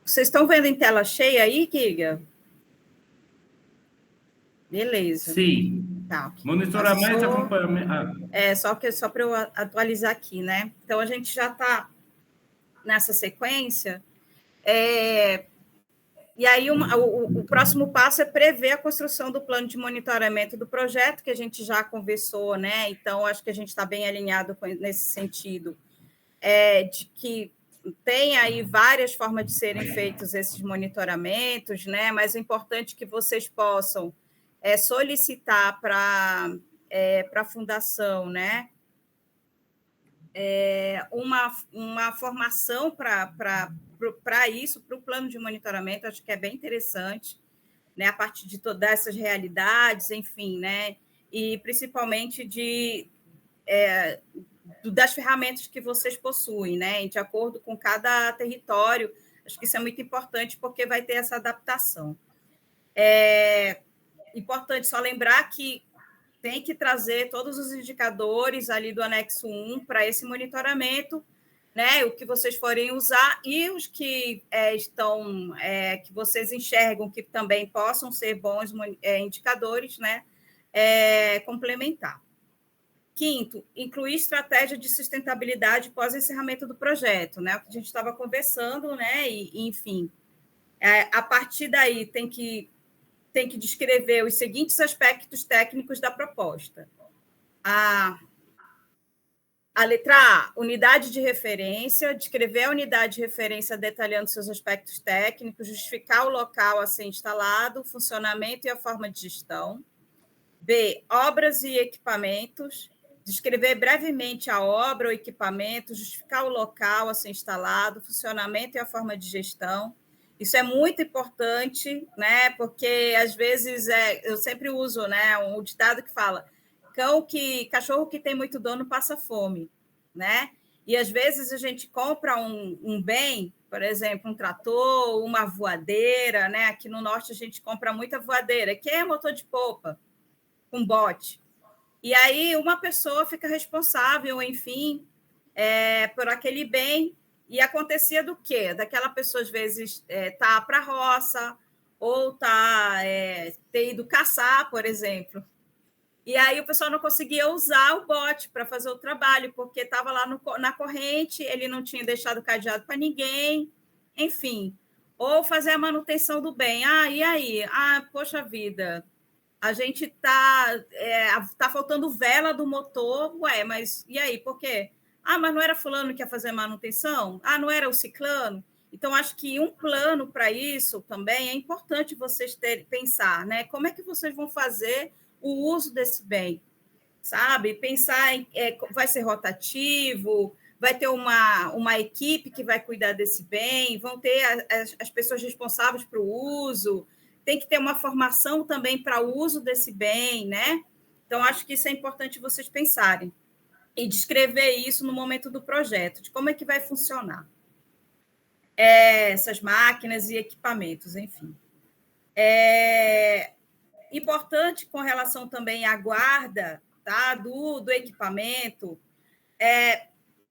Vocês estão vendo em tela cheia aí, Giga? Beleza. Sim. Tá, okay. Monitoramento e acompanhamento. Só para eu atualizar aqui, né? Então, a gente já está nessa sequência. E aí, o próximo passo é prever a construção do plano de monitoramento do projeto, que a gente já conversou, né? Então, acho que a gente está bem alinhado nesse sentido, de que tem aí várias formas de serem feitos esses monitoramentos, né? Mas é importante que vocês possam solicitar para a fundação, né? Uma formação para isso, para o plano de monitoramento, acho que é bem interessante, né? A partir de todas essas realidades, enfim, né? E principalmente das ferramentas que vocês possuem, né? De acordo com cada território. Acho que isso é muito importante, porque vai ter essa adaptação. Importante só lembrar que tem que trazer todos os indicadores ali do anexo 1 para esse monitoramento, né? O que vocês forem usar e os que que vocês enxergam que também possam ser bons indicadores, né? Complementar. Quinto, incluir estratégia de sustentabilidade pós-encerramento do projeto, né? O que a gente estava conversando, né? E enfim, a partir daí tem que descrever os seguintes aspectos técnicos da proposta. A letra A, unidade de referência, descrever a unidade de referência detalhando seus aspectos técnicos, justificar o local a ser instalado, o funcionamento e a forma de gestão. B, obras e equipamentos, descrever brevemente a obra ou equipamento, justificar o local a ser instalado, o funcionamento e a forma de gestão. Isso é muito importante, né? Porque às vezes eu sempre uso, né, um ditado que fala: cachorro que tem muito dono passa fome, né? E às vezes a gente compra um bem, por exemplo, um trator, uma voadeira, né? Aqui no norte a gente compra muita voadeira, que é motor de polpa, com bote. E aí uma pessoa fica responsável, enfim, por aquele bem. E acontecia do quê? Daquela pessoa, às vezes, tá para a roça ou ter ido caçar, por exemplo. E aí o pessoal não conseguia usar o bote para fazer o trabalho, porque estava lá na corrente, ele não tinha deixado cadeado para ninguém, enfim. Ou fazer a manutenção do bem. E aí? Poxa vida, a gente tá faltando vela do motor. Ué, mas e aí? Por quê? Mas não era fulano que ia fazer manutenção? Não era o ciclano? Então, acho que um plano para isso também é importante vocês pensar, né? Como é que vocês vão fazer o uso desse bem, sabe? Pensar em vai ser rotativo, vai ter uma equipe que vai cuidar desse bem, vão ter as pessoas responsáveis para o uso, tem que ter uma formação também para o uso desse bem, né? Então, acho que isso é importante vocês pensarem e descrever isso no momento do projeto, de como é que vai funcionar essas máquinas e equipamentos, enfim. Importante com relação também à guarda, tá, do equipamento,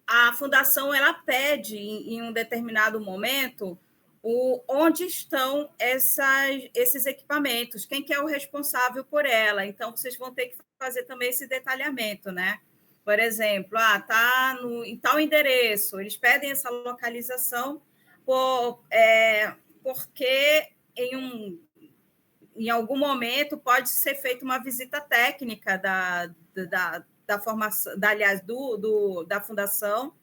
a fundação ela pede em um determinado momento onde estão esses equipamentos, quem que é o responsável por ela. Então, vocês vão ter que fazer também esse detalhamento, né? Por exemplo, está em tal endereço, eles pedem essa localização porque em algum momento pode ser feita uma visita técnica da formação, aliás, da fundação,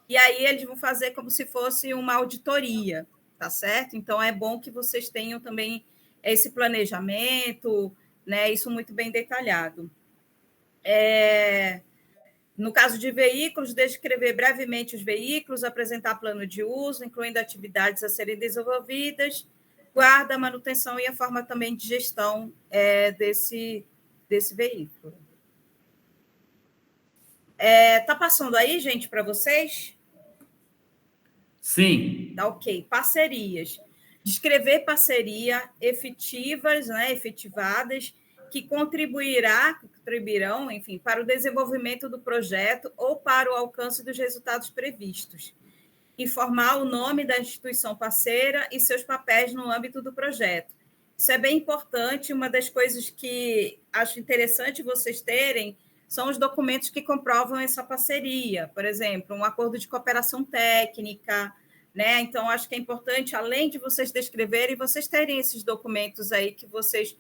e aí eles vão fazer como se fosse uma auditoria, tá certo? Então, é bom que vocês tenham também esse planejamento, né? Isso muito bem detalhado. No caso de veículos, descrever brevemente os veículos, apresentar plano de uso, incluindo atividades a serem desenvolvidas, guarda, manutenção e a forma também de gestão desse veículo. Tá passando aí, gente, para vocês? Sim. Tá ok. Parcerias. Descrever parceria efetivas, né, efetivadas, que contribuirão, enfim, para o desenvolvimento do projeto ou para o alcance dos resultados previstos. Informar o nome da instituição parceira e seus papéis no âmbito do projeto. isso é bem importante. Uma das coisas que acho interessante vocês terem são os documentos que comprovam essa parceria. Por exemplo, um acordo de cooperação técnica, né? Então, acho que é importante, além de vocês descreverem, vocês terem esses documentos aí que vocês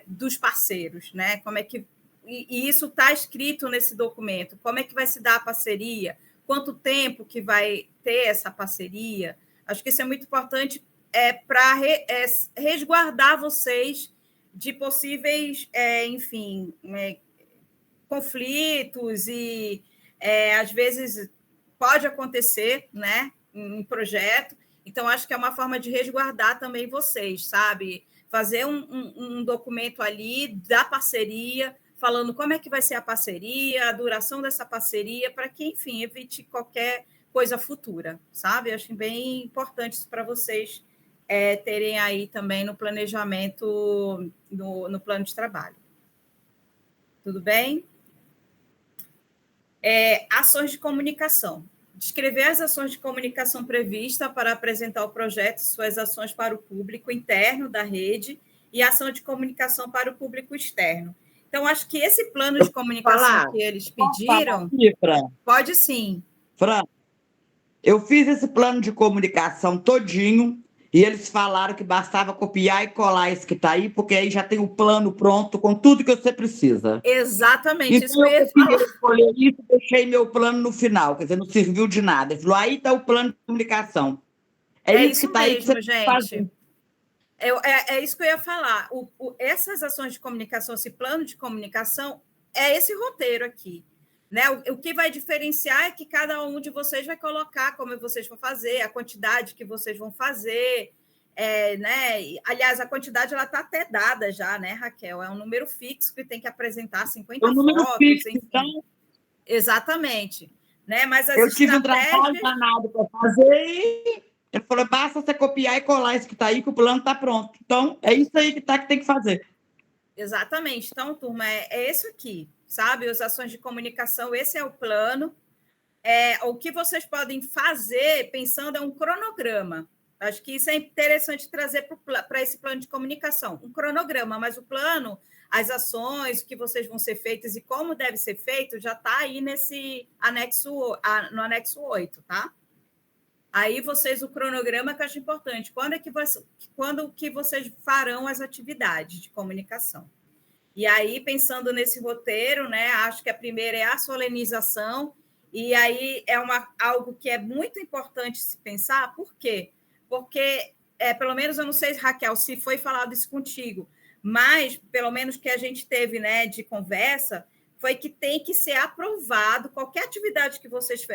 dos parceiros, né? Como é que e isso está escrito nesse documento? Como é que vai se dar a parceria? Quanto tempo que vai ter essa parceria? Acho que isso é muito importante para resguardar vocês de possíveis, enfim, conflitos e às vezes pode acontecer, né, em projeto. Então, acho que é uma forma de resguardar também vocês, sabe? Fazer um documento ali da parceria, falando como é que vai ser a parceria, a duração dessa parceria, para que, enfim, evite qualquer coisa futura, sabe? Acho bem importante isso para vocês terem aí também no planejamento, no plano de trabalho. Tudo bem? Ações de comunicação. Descrever as ações de comunicação previstas para apresentar o projeto e suas ações para o público interno da rede e ação de comunicação para o público externo. Então, acho que esse plano de comunicação que eles pediram... Aqui, Fran? Pode sim. Fran, eu fiz esse plano de comunicação todinho e eles falaram que bastava copiar e colar esse que está aí, porque aí já tem o plano pronto com tudo que você precisa. Exatamente. Então, isso eu queria escolher isso e deixei meu plano no final, quer dizer, não serviu de nada. Ele falou, aí está o plano de comunicação. É isso que está aí que você gente. faz. É isso que eu ia falar. Essas ações de comunicação, esse plano de comunicação, é esse roteiro aqui. Né? O que vai diferenciar é que cada um de vocês vai colocar como vocês vão fazer, a quantidade que vocês vão fazer. Né? Aliás, a quantidade está até dada já, né, Raquel? É um número fixo que tem que apresentar 50 fotos. número fixo, enfim. então... Exatamente. Né? Mas eu tive um trabalho danado para fazer e ele falou, basta você copiar e colar isso que está aí, que o plano está pronto. Então, é isso aí que tem que fazer. Exatamente. Então, turma, é isso aqui, sabe? As ações de comunicação, esse é o plano. O que vocês podem fazer, pensando, é um cronograma. Acho que isso é interessante trazer para esse plano de comunicação. Um cronograma, mas o plano, as ações, o que vocês vão ser feitas e como deve ser feito, já está aí nesse no anexo 8, tá? Aí o cronograma que eu acho importante. Quando que vocês farão as atividades de comunicação? E aí, pensando nesse roteiro, né, acho que a primeira é a solenização, e aí algo que é muito importante se pensar. Por quê? Porque, pelo menos, eu não sei, Raquel, se foi falado isso contigo, mas, pelo menos que a gente teve, né, de conversa, foi que tem que ser aprovado, qualquer atividade que vocês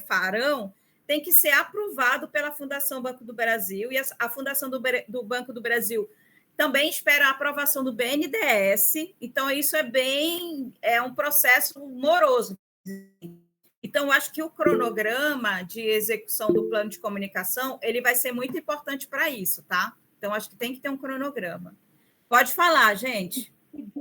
farão, tem que ser aprovado pela Fundação Banco do Brasil, e a Fundação do Banco do Brasil também espera a aprovação do BNDES, então isso é um processo moroso. Então, acho que o cronograma de execução do plano de comunicação, ele vai ser muito importante para isso, tá? Então, acho que tem que ter um cronograma. Pode falar, gente.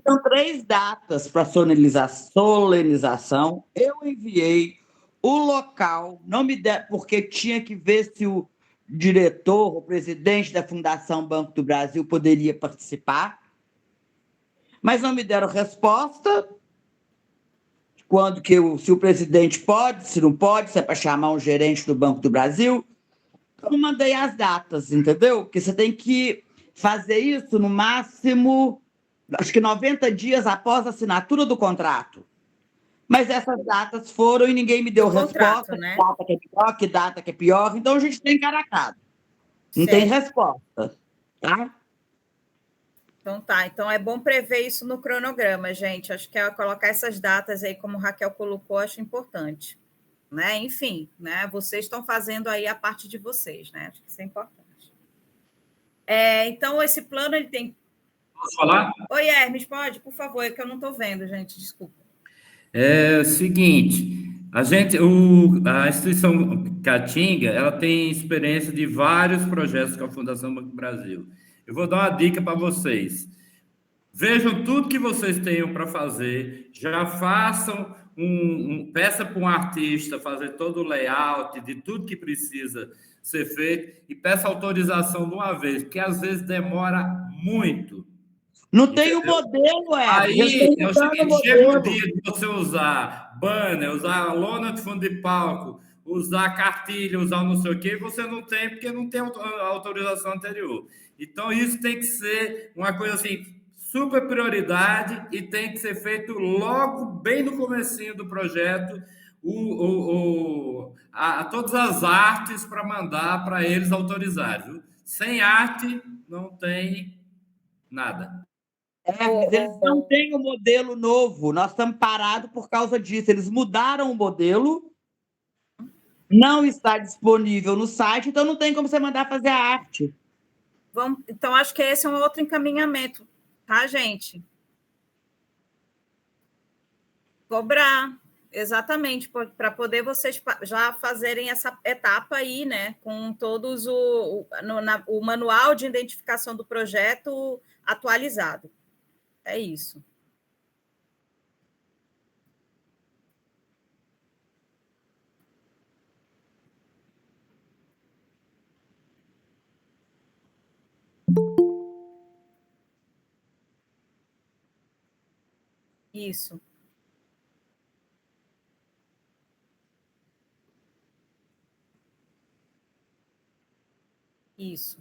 São 3 datas para solenização. Eu enviei o local, não me der, porque tinha que ver se o diretor, o presidente da Fundação Banco do Brasil poderia participar, mas não me deram resposta. Quando se o presidente pode, se não pode, se é para chamar um gerente do Banco do Brasil. Eu mandei as datas, entendeu? Porque você tem que fazer isso no máximo, acho que 90 dias após a assinatura do contrato. Mas essas datas foram e ninguém me deu resposta, né? Que data que é pior, então a gente tem encaracado. Não tem resposta, tá? Então tá, então é bom prever isso no cronograma, gente. Acho que colocar essas datas aí, como a Raquel colocou, acho importante. Né? Enfim, né? Vocês estão fazendo aí a parte de vocês, né? Acho que isso é importante. Então, esse plano, ele tem... Posso falar? Oi, Hermes, pode? Por favor, é que eu não estou vendo, gente, desculpa. É o seguinte, a instituição Caatinga, ela tem experiência de vários projetos com a Fundação Banco do Brasil. Eu vou dar uma dica para vocês. Vejam tudo que vocês tenham para fazer, já façam peça para um artista fazer todo o layout de tudo que precisa ser feito e peça autorização de uma vez, porque às vezes demora muito. Não tem o modelo, Aí é o seguinte, chega o dia de você usar banner, usar lona de fundo de palco, usar cartilha, usar não sei o quê, você não tem, porque não tem autorização anterior. Então, isso tem que ser uma coisa assim, super prioridade e tem que ser feito logo, bem no comecinho do projeto, todas as artes para mandar para eles autorizarem. Viu? Sem arte, não tem nada. Mas eles não têm o modelo novo. Nós estamos parados por causa disso. Eles mudaram o modelo, não está disponível no site, então não tem como você mandar fazer a arte. Então, acho que esse é um outro encaminhamento, tá, gente? Cobrar, exatamente, para poder vocês já fazerem essa etapa aí, né? Com todos o manual de identificação do projeto atualizado. É isso. Isso. Isso.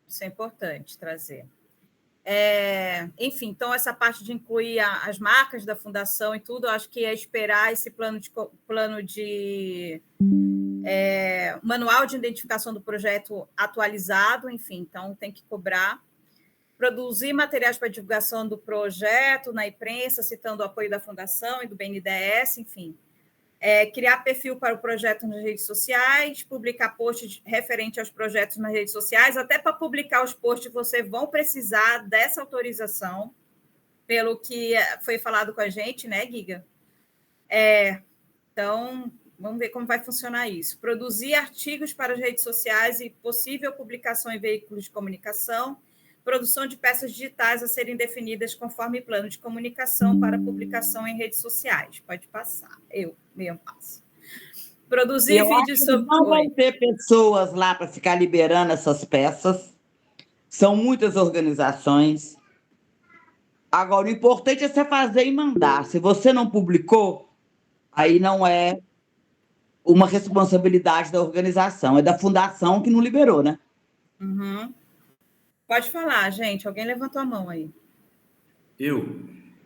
Isso é importante trazer. Enfim, então, essa parte de incluir as marcas da fundação e tudo, eu acho que é esperar esse plano de manual de identificação do projeto atualizado, enfim, então tem que cobrar. Produzir materiais para divulgação do projeto na imprensa, citando o apoio da Fundação e do BNDES, enfim. Criar perfil para o projeto nas redes sociais, publicar posts referentes aos projetos nas redes sociais, até para publicar os posts vocês vão precisar dessa autorização, pelo que foi falado com a gente, né, Giga? Então, vamos ver como vai funcionar isso. Produzir artigos para as redes sociais e possível publicação em veículos de comunicação, produção de peças digitais a serem definidas conforme plano de comunicação para publicação em redes sociais. Pode passar, eu mesmo passo. Produzir vídeos sobre... Não vão ter pessoas lá para ficar liberando essas peças. São muitas organizações. Agora, o importante é você fazer e mandar. Se você não publicou, aí não é uma responsabilidade da organização, é da fundação que não liberou, né? Uhum. Pode falar, gente. Alguém levantou a mão aí. Eu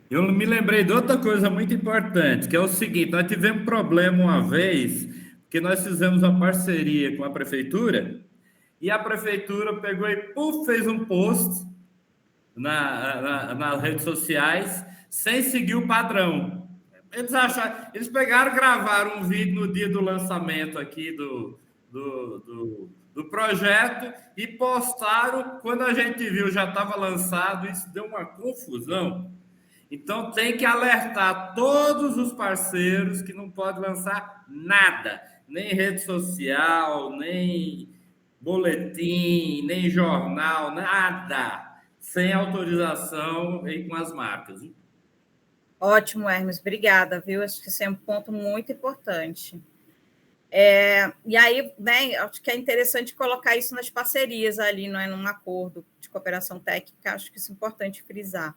me lembrei de outra coisa muito importante, que é o seguinte, nós tivemos problema uma vez, que nós fizemos uma parceria com a prefeitura, e a prefeitura pegou e fez um post nas redes sociais, sem seguir o padrão. Eles pegaram, gravaram um vídeo no dia do lançamento aqui do projeto e postaram. Quando a gente viu, já estava lançado, isso deu uma confusão. Então, tem que alertar todos os parceiros que não pode lançar nada, nem rede social, nem boletim, nem jornal, nada, sem autorização e com as marcas. Ótimo, Hermes, obrigada, viu? Acho que esse é um ponto muito importante. E aí, né, acho que é interessante colocar isso nas parcerias ali, não é num acordo de cooperação técnica, acho que isso é importante frisar.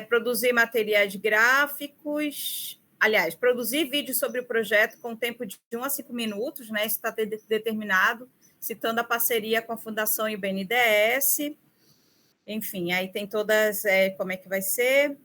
Produzir materiais gráficos, aliás, produzir vídeos sobre o projeto com tempo de 1 a 5 minutos, né? Isso está determinado, citando a parceria com a Fundação e o BNDES. Enfim, aí tem todas, como é que vai ser.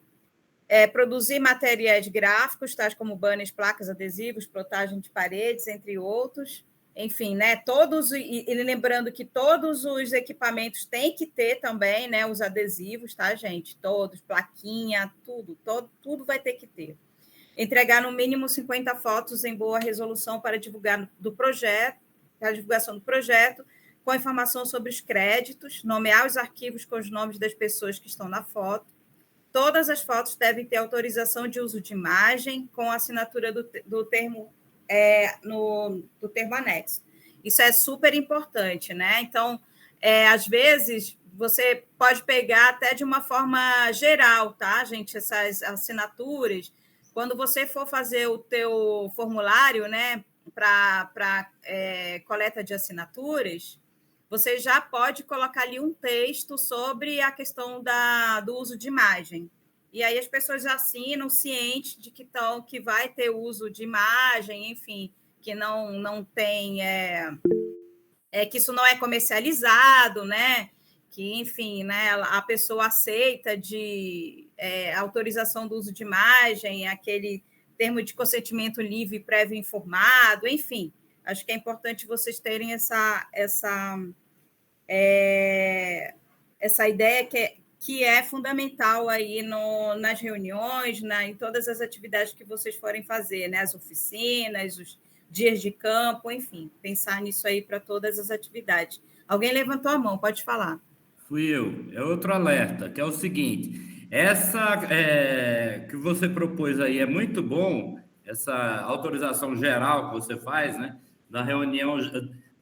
Produzir materiais gráficos, tais como banners, placas, adesivos, plotagem de paredes, entre outros. Enfim, né? Todos, e lembrando que todos os equipamentos têm que ter também, né? Os adesivos, tá, gente? Todos, plaquinha, tudo vai ter que ter. Entregar no mínimo 50 fotos em boa resolução para divulgar do projeto, para a divulgação do projeto, com informação sobre os créditos, nomear os arquivos com os nomes das pessoas que estão na foto. Todas as fotos devem ter autorização de uso de imagem com a assinatura do termo do termo anexo. Isso é super importante, né? Então, às vezes, você pode pegar até de uma forma geral, tá, gente? Essas assinaturas. Quando você for fazer o teu formulário, né, para coleta de assinaturas, você já pode colocar ali um texto sobre a questão do uso de imagem. E aí as pessoas assinam cientes de que vai ter uso de imagem, enfim, que não tem... que isso não é comercializado, né? Que, enfim, né, a pessoa aceita autorização do uso de imagem, aquele termo de consentimento livre, prévio informado, enfim. Acho que é importante vocês terem essa ideia que é fundamental aí nas reuniões, em todas as atividades que vocês forem fazer, né? As oficinas, os dias de campo, enfim, pensar nisso aí para todas as atividades. Alguém levantou a mão, pode falar. Fui eu. É outro alerta, que é o seguinte: essa que você propôs aí é muito bom, essa autorização geral que você faz, né? Da reunião.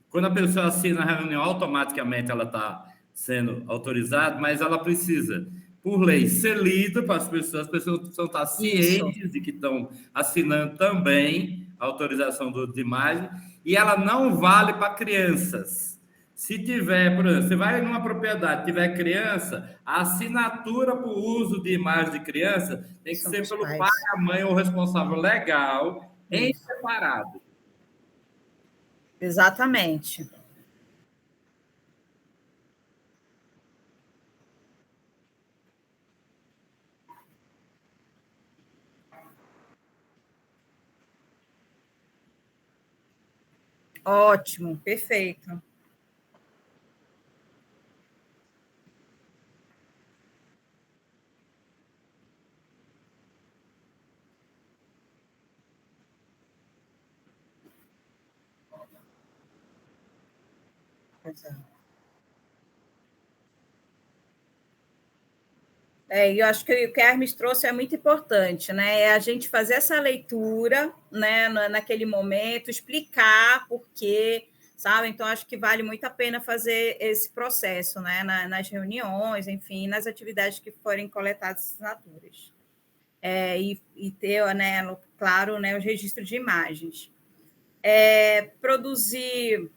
Quando a pessoa assina a reunião, automaticamente ela está sendo autorizada, mas ela precisa, por lei, ser lida para as pessoas precisam estar cientes de que estão assinando também a autorização de imagem, e ela não vale para crianças. Se tiver, por exemplo, você vai numa propriedade, tiver criança, a assinatura para o uso de imagem de criança tem que ser pelo pai, a mãe ou responsável legal, em separado. Exatamente. Ótimo, perfeito. Eu acho que o que a Hermes trouxe é muito importante, né? É a gente fazer essa leitura, né, naquele momento, explicar por quê, sabe? Então, acho que vale muito a pena fazer esse processo, né, nas reuniões, enfim, nas atividades que forem coletadas assinaturas. E ter, né, claro, né, os registros de imagens. Produzir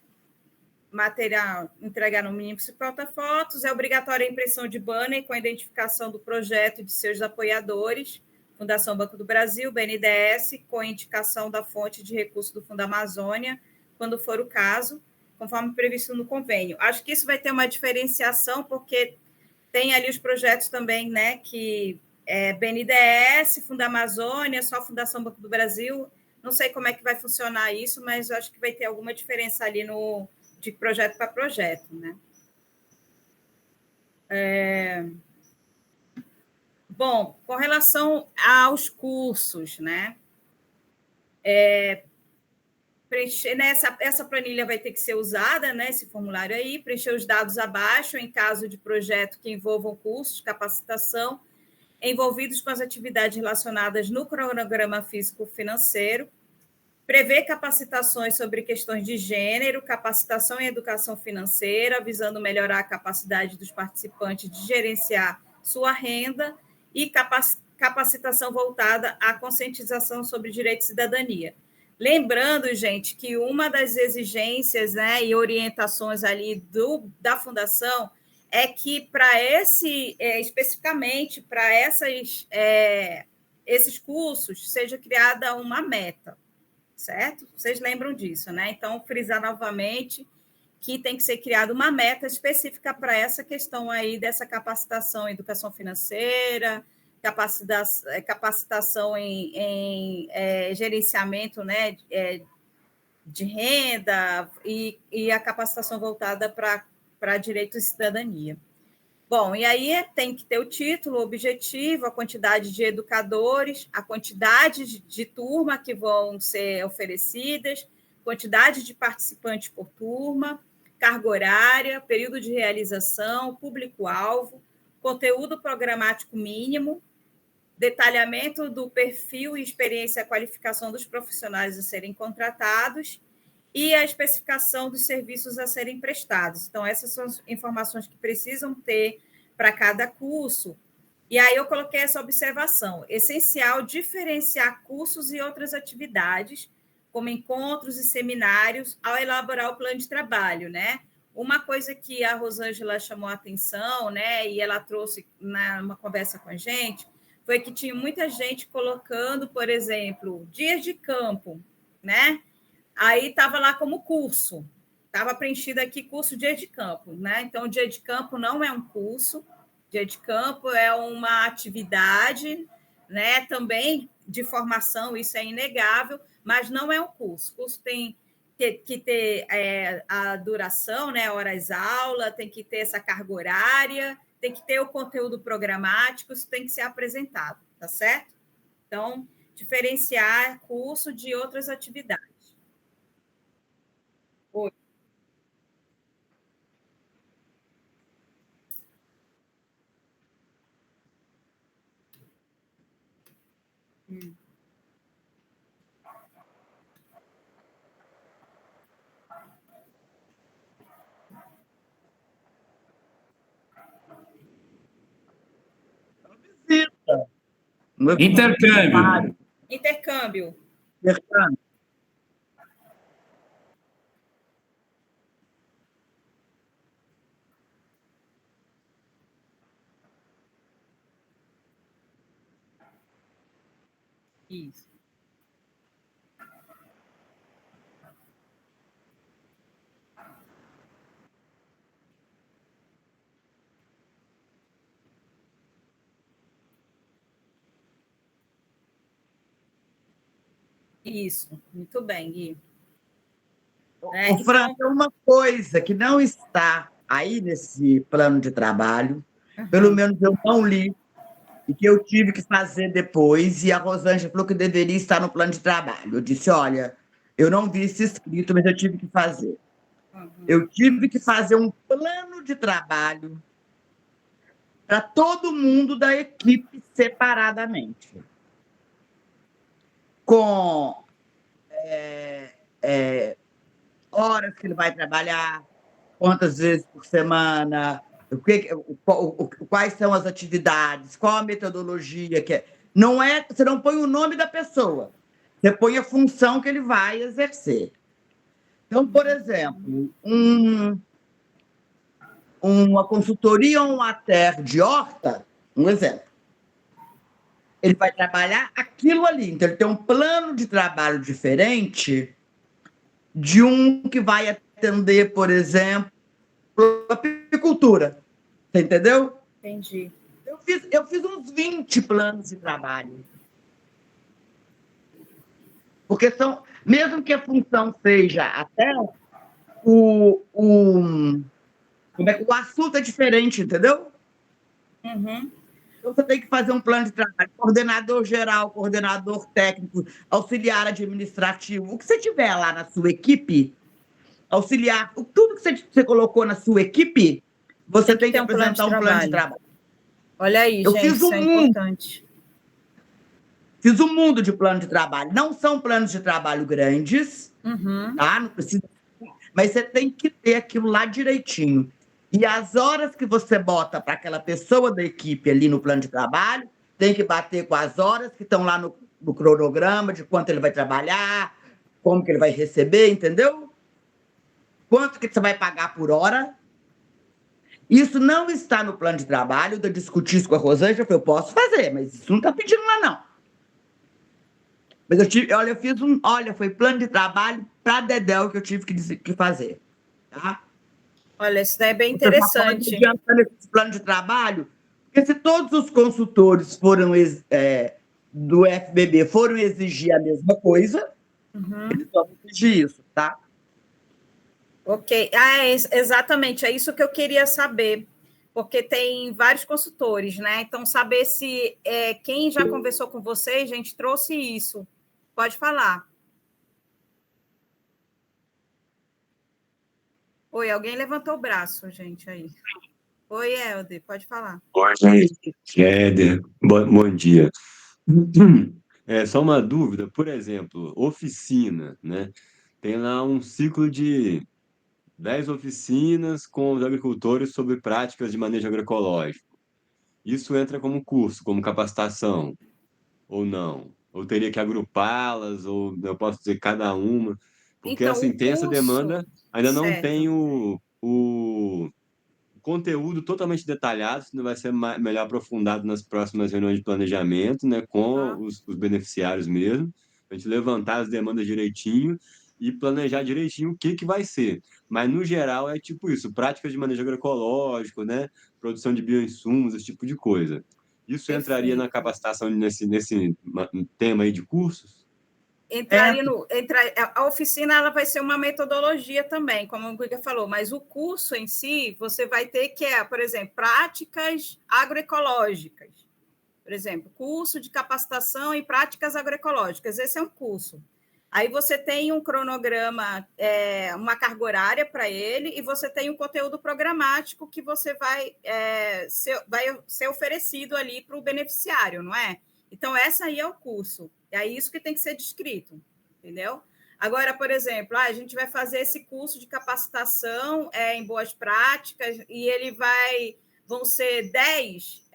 material, entregar no mínimo 50 fotos, é obrigatória a impressão de banner com a identificação do projeto e de seus apoiadores, Fundação Banco do Brasil, BNDES, com a indicação da fonte de recurso do Fundo Amazônia, quando for o caso, conforme previsto no convênio. Acho que isso vai ter uma diferenciação, porque tem ali os projetos também, né, que BNDES, Fundo Amazônia, só Fundação Banco do Brasil. Não sei como é que vai funcionar isso, mas acho que vai ter alguma diferença ali de projeto para projeto, né? Bom, com relação aos cursos, né? Preencher, né, essa planilha vai ter que ser usada, né? Esse formulário aí, preencher os dados abaixo em caso de projeto que envolvam cursos de capacitação envolvidos com as atividades relacionadas no cronograma físico-financeiro, prever capacitações sobre questões de gênero, capacitação em educação financeira, visando melhorar a capacidade dos participantes de gerenciar sua renda e capacitação voltada à conscientização sobre direitos e cidadania. Lembrando, gente, que uma das exigências, né, e orientações ali da Fundação é que para especificamente para esses cursos, seja criada uma meta, certo? Vocês lembram disso, né? Então, frisar novamente que tem que ser criada uma meta específica para essa questão aí dessa capacitação em educação financeira, capacitação em gerenciamento, né, de renda e a capacitação voltada para direitos e cidadania. Bom, e aí tem que ter o título, o objetivo, a quantidade de educadores, a quantidade de turma que vão ser oferecidas, quantidade de participantes por turma, carga horária, período de realização, público-alvo, conteúdo programático mínimo, detalhamento do perfil e experiência e qualificação dos profissionais a serem contratados e a especificação dos serviços a serem prestados. Então, essas são as informações que precisam ter para cada curso. E aí eu coloquei essa observação. Essencial diferenciar cursos e outras atividades, como encontros e seminários, ao elaborar o plano de trabalho, né? Uma coisa que a Rosângela chamou a atenção, né, e ela trouxe numa conversa com a gente, foi que tinha muita gente colocando, por exemplo, dias de campo, né? Aí estava lá como curso, estava preenchido aqui curso dia de campo, né? Então, dia de campo não é um curso, dia de campo é uma atividade, né? Também de formação, isso é inegável, mas não é um curso. O curso tem que ter a duração, né? Horas-aula, tem que ter essa carga horária, tem que ter o conteúdo programático, isso tem que ser apresentado, tá certo? Então, diferenciar curso de outras atividades. Oi. Intercâmbio. Intercâmbio. Isso. Isso, muito bem, Gui. Fran, tem uma coisa que não está aí nesse plano de trabalho, pelo menos eu não li, e que eu tive que fazer depois, e a Rosângela falou que deveria estar no plano de trabalho. Eu disse, olha, eu não vi isso escrito, mas eu tive que fazer. Eu tive que fazer um plano de trabalho para todo mundo da equipe separadamente. Com horas que ele vai trabalhar, quantas vezes por semana, quais são as atividades, qual a metodologia que é. Não é, você não põe o nome da pessoa, você põe a função que ele vai exercer. Então, por exemplo, uma consultoria ou um ATER de horta, um exemplo, ele vai trabalhar aquilo ali. Então, ele tem um plano de trabalho diferente de um que vai atender, por exemplo, a apicultura. Você entendeu? Entendi. Eu fiz uns 20 planos de trabalho. Porque são, mesmo que a função seja até o assunto é diferente, entendeu? Uhum. Então, você tem que fazer um plano de trabalho, coordenador geral, coordenador técnico, auxiliar administrativo, o que você tiver lá na sua equipe, auxiliar, tudo que você colocou na sua equipe, você tem que apresentar um plano de trabalho. Olha aí, gente, isso é importante. Fiz um mundo de plano de trabalho. Não são planos de trabalho grandes, tá? Não precisa, mas você tem que ter aquilo lá direitinho. E as horas que você bota para aquela pessoa da equipe ali no plano de trabalho, tem que bater com as horas que estão lá no cronograma, de quanto ele vai trabalhar, como que ele vai receber, entendeu? Quanto que você vai pagar por hora. Isso não está no plano de trabalho. Eu discuti isso com a Rosângela, eu posso fazer, mas isso não está pedindo lá, não. Mas eu fiz foi plano de trabalho para Dedéu que eu tive que fazer, tá? Olha, isso daí é bem interessante. Esse plano de trabalho, porque se todos os consultores do FBB foram exigir a mesma coisa, eles vão exigir isso, tá? Ok, exatamente, é isso que eu queria saber, porque tem vários consultores, né? Então, saber se quem já conversou com vocês, gente, trouxe isso. Pode falar. Oi, alguém levantou o braço, gente, aí. Oi, Helder, pode falar. Oi, gente. Éder, bom dia. Só uma dúvida, por exemplo, oficina, né? tem lá um ciclo de 10 oficinas com os agricultores sobre práticas de manejo agroecológico. Isso entra como curso, como capacitação, ou não? Ou teria que agrupá-las, ou eu posso dizer cada uma? Porque, Então, assim, o tem essa curso, demanda, ainda não tem certo. o conteúdo totalmente detalhado, isso não vai ser melhor aprofundado nas próximas reuniões de planejamento, né, com os beneficiários mesmo, a gente levantar as demandas direitinho e planejar direitinho o que que vai ser. Mas, no geral, é tipo isso, práticas de manejo agroecológico, né, produção de bioinsumos, esse tipo de coisa. Isso entraria na Perfeito. capacitação nesse tema aí de cursos? Entraria no, a oficina ela vai ser uma metodologia também, como o Guiga falou, mas o curso em si, você vai ter que, por exemplo, práticas agroecológicas. Por exemplo, curso de capacitação em práticas agroecológicas. Esse é um curso. Aí você tem um cronograma, uma carga horária para ele, e você tem um conteúdo programático que você vai ser oferecido ali para o beneficiário, não é? Então, essa aí é o curso. É isso que tem que ser descrito, entendeu? Agora, por exemplo, a gente vai fazer esse curso de capacitação em boas práticas e vão ser 10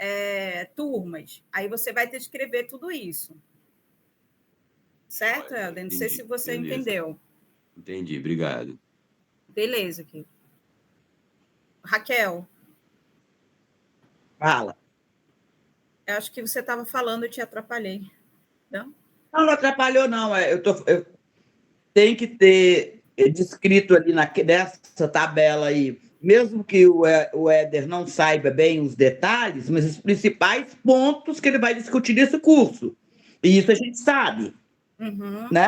turmas. Aí você vai ter que escrever tudo isso. Certo, Helder? Não sei se Entendi, você beleza. entendeu. Entendi, obrigado. Beleza, aqui. Raquel, Fala. eu acho que você estava falando, eu te atrapalhei. Não? Não, não atrapalhou, não. Eu tenho que ter descrito ali nessa tabela aí, mesmo que o Éder não saiba bem os detalhes, mas os principais pontos que ele vai discutir nesse curso. E isso a gente sabe, né?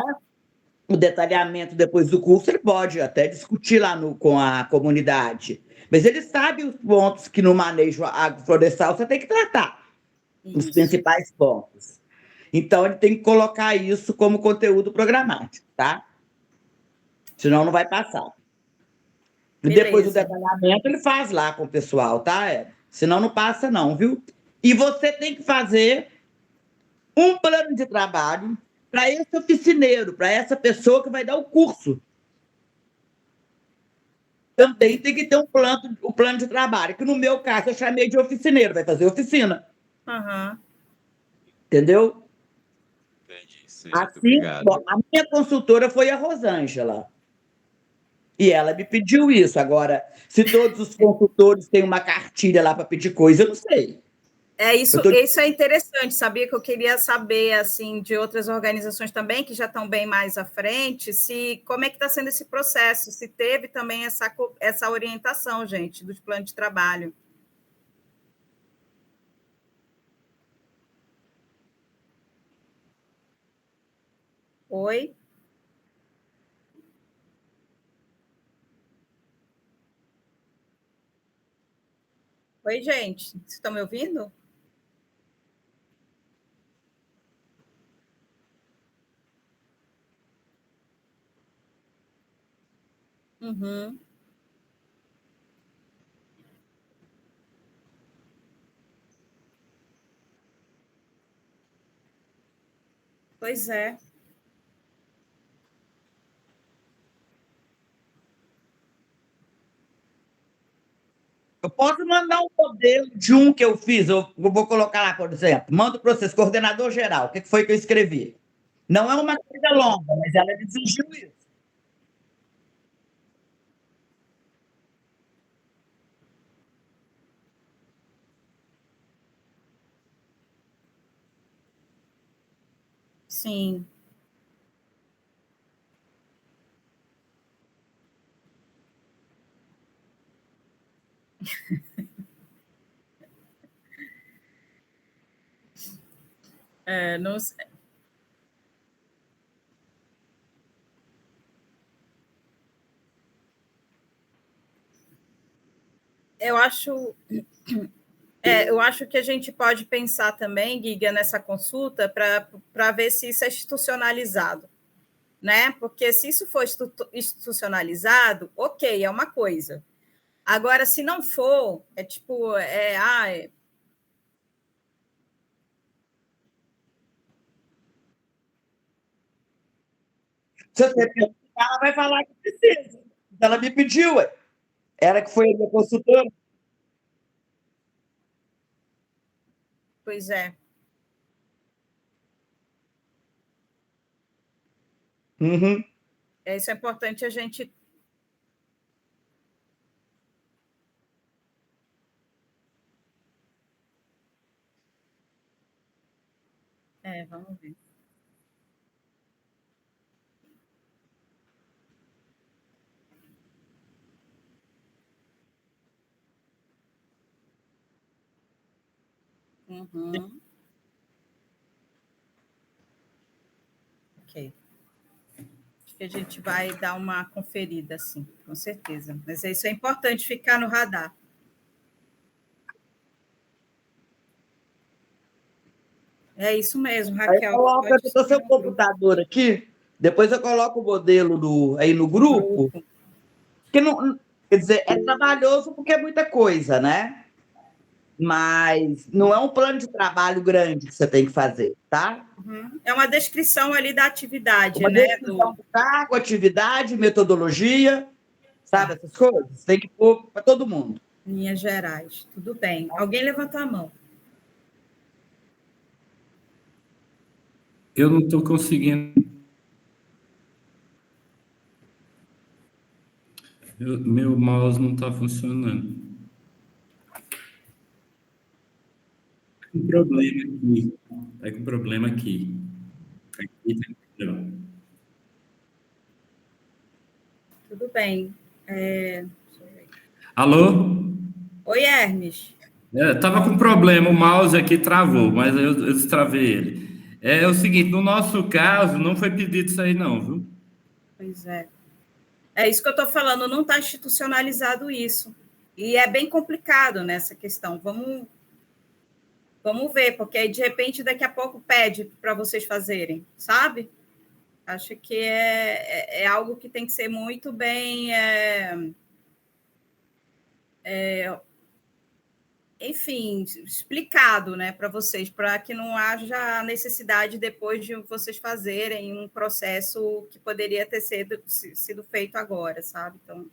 O detalhamento depois do curso ele pode até discutir lá com a comunidade. Mas ele sabe os pontos que no manejo agroflorestal você tem que tratar, os Isso. principais pontos. Então, ele tem que colocar isso como conteúdo programático, tá? Senão não vai passar. E depois do Beleza. detalhamento ele faz lá com o pessoal, tá? Senão não passa, não, viu? E você tem que fazer um plano de trabalho para esse oficineiro, para essa pessoa que vai dar o curso. Também tem que ter um plano de trabalho, que no meu caso eu chamei de oficineiro, vai fazer oficina. Uhum. Entendeu? Entendi, certo, Assim, bom, obrigado. a minha consultora foi a Rosângela. E ela me pediu isso. Agora, se todos os consultores têm uma cartilha lá para pedir coisa, eu não sei. Isso é interessante, sabia que eu queria saber assim de outras organizações também que já estão bem mais à frente, se como é que está sendo esse processo, se teve também essa orientação, gente, dos planos de trabalho. Oi? Oi, gente. Vocês estão me ouvindo? Uhum. Pois é. Eu posso mandar um modelo de um que eu fiz, eu vou colocar lá, por exemplo, mando para vocês, coordenador geral, o que foi que eu escrevi? Não é uma coisa longa, mas ela exigiu isso. Sim. Não, eu acho, eu acho que a gente pode pensar também, Guiga, nessa consulta para ver se isso é institucionalizado, né? Porque se isso for institucionalizado, ok, é uma coisa. Agora, se não for, é tipo, Se você Ela vai falar que precisa. Ela me pediu, ué. Ela que foi a minha consultora. Pois é. Uhum. Isso é importante a gente... vamos ver. Uhum. Ok. Acho que a gente vai dar uma conferida, sim, com certeza. Mas isso é importante ficar no radar. É isso mesmo, Aí Raquel. coloca o seu computador aqui, depois eu coloco o modelo aí no grupo. Que não, quer dizer, é trabalhoso porque é muita coisa, né? Mas não é um plano de trabalho grande que você tem que fazer, tá? Uhum. É uma descrição ali da atividade, Uma né? descrição do cargo, atividade, metodologia, sabe? Essas coisas. Tem que pôr para todo mundo. Linhas gerais. Tudo bem. Alguém levantou a mão. Eu não estou conseguindo. Meu mouse não está funcionando. Tem um problema aqui. Está com problema aqui. Aqui tem problema. Tudo bem. Alô? Oi, Hermes. Estava com problema, o mouse aqui travou, mas eu destravei ele. É o seguinte, no nosso caso, não foi pedido isso aí, não, viu? Pois é. É isso que eu estou falando, não está institucionalizado isso. E é bem complicado nessa questão. Vamos ver, porque aí, de repente, daqui a pouco pede para vocês fazerem, sabe? Acho que é algo que tem que ser muito bem... enfim, explicado, né, para vocês, para que não haja necessidade depois de vocês fazerem um processo que poderia ter sido feito agora, sabe? Então,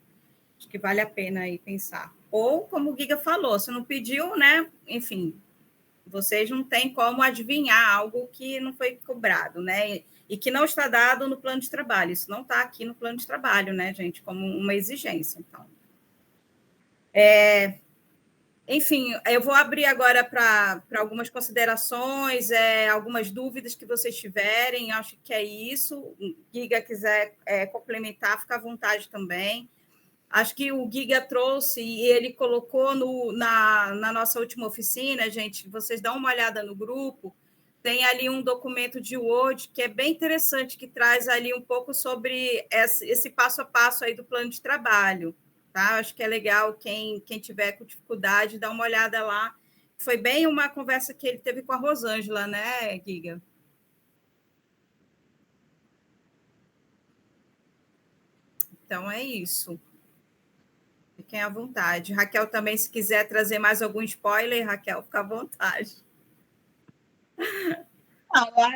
acho que vale a pena aí pensar. Ou, como o Giga falou, se não pediu, né, enfim, vocês não têm como adivinhar algo que não foi cobrado, né, e que não está dado no plano de trabalho. Isso não está aqui no plano de trabalho, né, gente, como uma exigência, então. Enfim, eu vou abrir agora para algumas considerações, algumas dúvidas que vocês tiverem, acho que é isso. O Giga quiser complementar, fica à vontade também. Acho que o Giga trouxe e ele colocou na nossa última oficina, gente, vocês dão uma olhada no grupo, tem ali um documento de Word que é bem interessante, que traz ali um pouco sobre esse passo a passo aí do plano de trabalho. Tá? Acho que é legal quem tiver com dificuldade dar uma olhada lá. Foi bem uma conversa que ele teve com a Rosângela, né, Giga? Então é isso. Fiquem à vontade. Raquel também, se quiser trazer mais algum spoiler, Raquel, fica à vontade.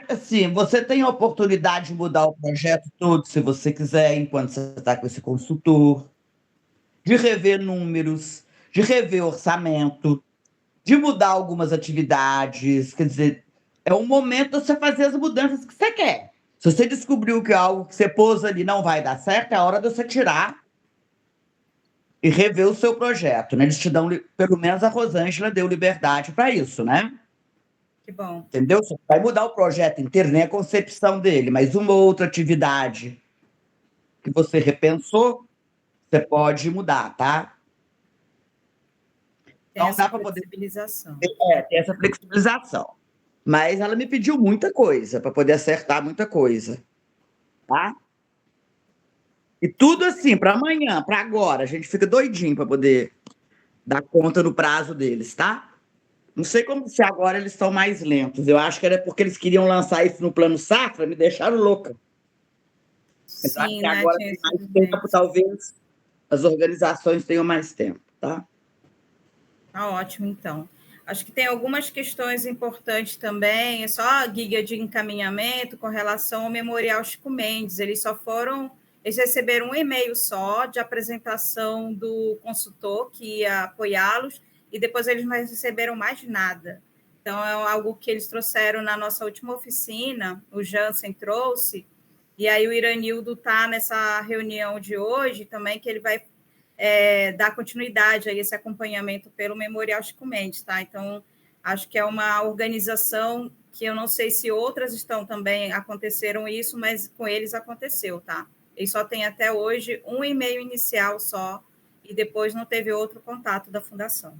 Assim, você tem a oportunidade de mudar o projeto todo, se você quiser, enquanto você está com esse consultor, de rever números, de rever orçamento, de mudar algumas atividades. Quer dizer, é um momento de você fazer as mudanças que você quer. Se você descobriu que algo que você pôs ali não vai dar certo, é a hora de você tirar e rever o seu projeto, né? Eles te dão, pelo menos a Rosângela deu liberdade para isso, né? Que bom. Entendeu? Você vai mudar o projeto inteiro, nem a concepção dele, mas uma outra atividade que você repensou, você pode mudar, tá? Tem essa flexibilização. Tem essa flexibilização. Mas ela me pediu muita coisa para poder acertar muita coisa, tá? E tudo assim, para amanhã, para agora. A gente fica doidinho para poder dar conta no prazo deles, tá? Não sei como se agora eles estão mais lentos. Eu acho que era porque eles queriam lançar isso no plano safra, me deixaram louca. Mas acho que agora tem mais tempo, talvez as organizações tenham mais tempo, tá? Tá ótimo, então. Acho que tem algumas questões importantes também, é só a guia de encaminhamento com relação ao Memorial Chico Mendes. Eles só foram eles receberam um e-mail só de apresentação do consultor que ia apoiá-los, e depois eles não receberam mais nada. Então, é algo que eles trouxeram na nossa última oficina, o Jansen trouxe, e aí o Iranildo está nessa reunião de hoje também, que ele vai dar continuidade a esse acompanhamento pelo Memorial Chico Mendes, tá? Então, acho que é uma organização que eu não sei se outras estão também, aconteceram isso, mas com eles aconteceu, tá? Eles só têm até hoje um e-mail inicial só, e depois não teve outro contato da fundação.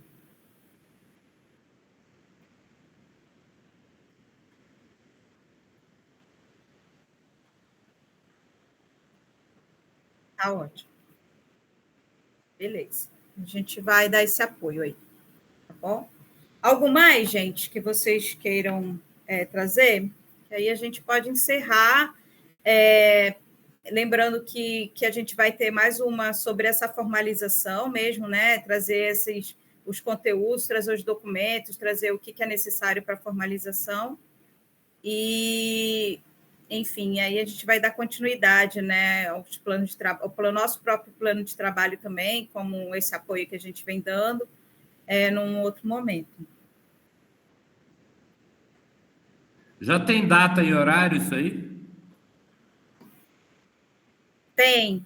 Tá ótimo. Beleza. A gente vai dar esse apoio aí, tá bom? Algo mais, gente, que vocês queiram trazer? Que aí a gente pode encerrar, lembrando que a gente vai ter mais uma sobre essa formalização mesmo, né? Trazer os conteúdos, trazer os documentos, trazer o que é necessário para a formalização. E, enfim, aí a gente vai dar continuidade, né, aos planos de trabalho, ao nosso próprio plano de trabalho também, como esse apoio que a gente vem dando, num outro momento. Já tem data e horário isso aí? Tem.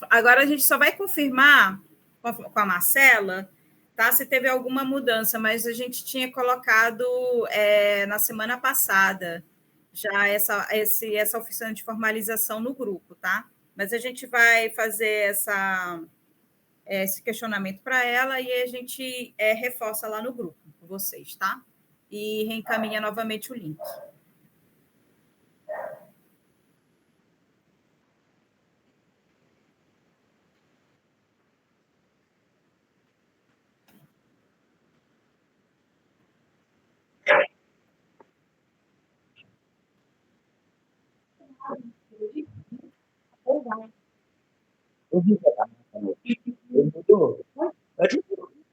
Agora a gente só vai confirmar com a Marcela, tá, se teve alguma mudança, mas a gente tinha colocado na semana passada já essa oficina de formalização no grupo, tá? Mas a gente vai fazer esse questionamento para ela e a gente reforça lá no grupo com vocês, tá? E reencaminha novamente o link.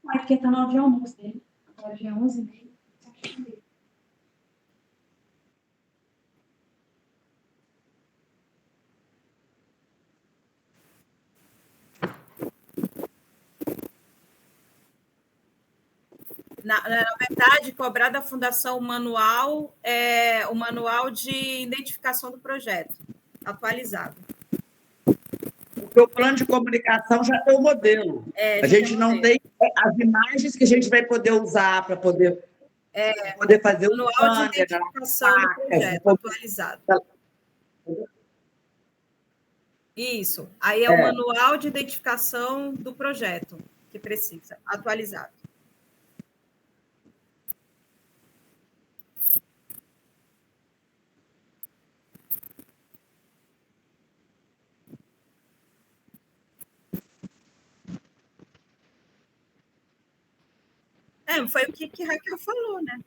Porque está na hora de almoço dele. Agora já é 11h30. Na verdade, cobrar da Fundação o manual de identificação do projeto, atualizado. Porque o plano de comunicação já tem o modelo. A gente não tem as imagens que a gente vai poder usar para poder fazer o manual de identificação do projeto atualizado. Isso. Aí é o manual de identificação do projeto que precisa, atualizado. Foi o que Raquel falou, né?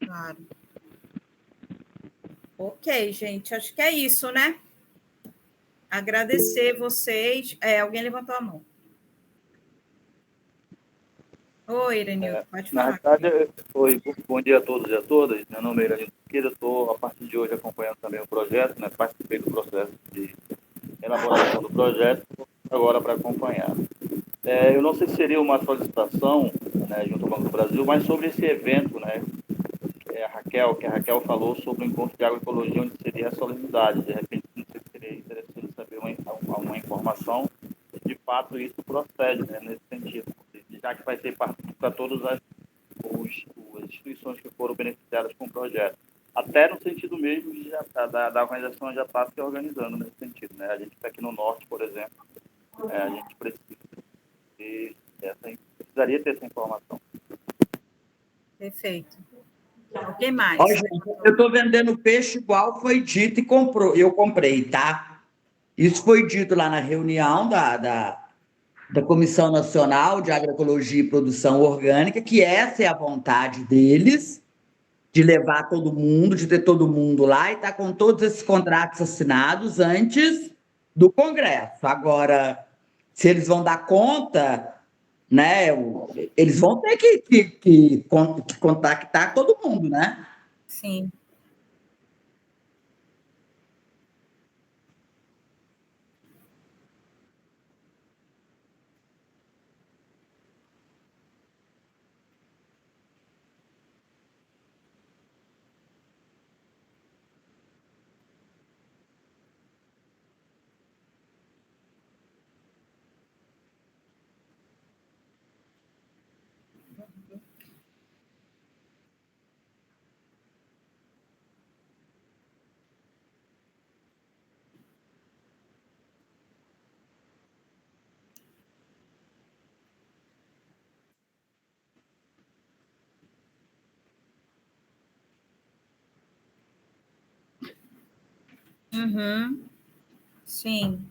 Claro. Ok, gente, acho que é isso, né? Agradecer vocês. Alguém levantou a mão. Oi, Iranildo, pode falar. Na verdade, bom dia a todos e a todas. Meu nome é Iranildo Siqueira, estou, a partir de hoje, acompanhando também o projeto, né? Participei do processo de elaboração do projeto, agora para acompanhar. Eu não sei se seria uma solicitação, né, junto ao Banco do Brasil, mas sobre esse evento, né, que a Raquel falou sobre o encontro de agroecologia, onde seria a solenidade. De repente, não sei se seria interessante saber uma informação, de fato isso procede, né, nesse sentido, já que vai ser para todas as instituições que foram beneficiadas com o projeto. Até no sentido mesmo da organização já está se organizando nesse sentido, né? A gente está aqui no norte, por exemplo, a gente precisaria ter essa informação. Perfeito. Alguém mais? Ó, gente, eu estou vendendo peixe igual foi dito e eu comprei, tá? Isso foi dito lá na reunião da Comissão Nacional de Agroecologia e Produção Orgânica, que essa é a vontade deles, de levar todo mundo, de ter todo mundo lá, e estar com todos esses contratos assinados antes do Congresso. Agora, se eles vão dar conta, né? Eles vão ter que contactar todo mundo, né? Sim. Uhum. Sim.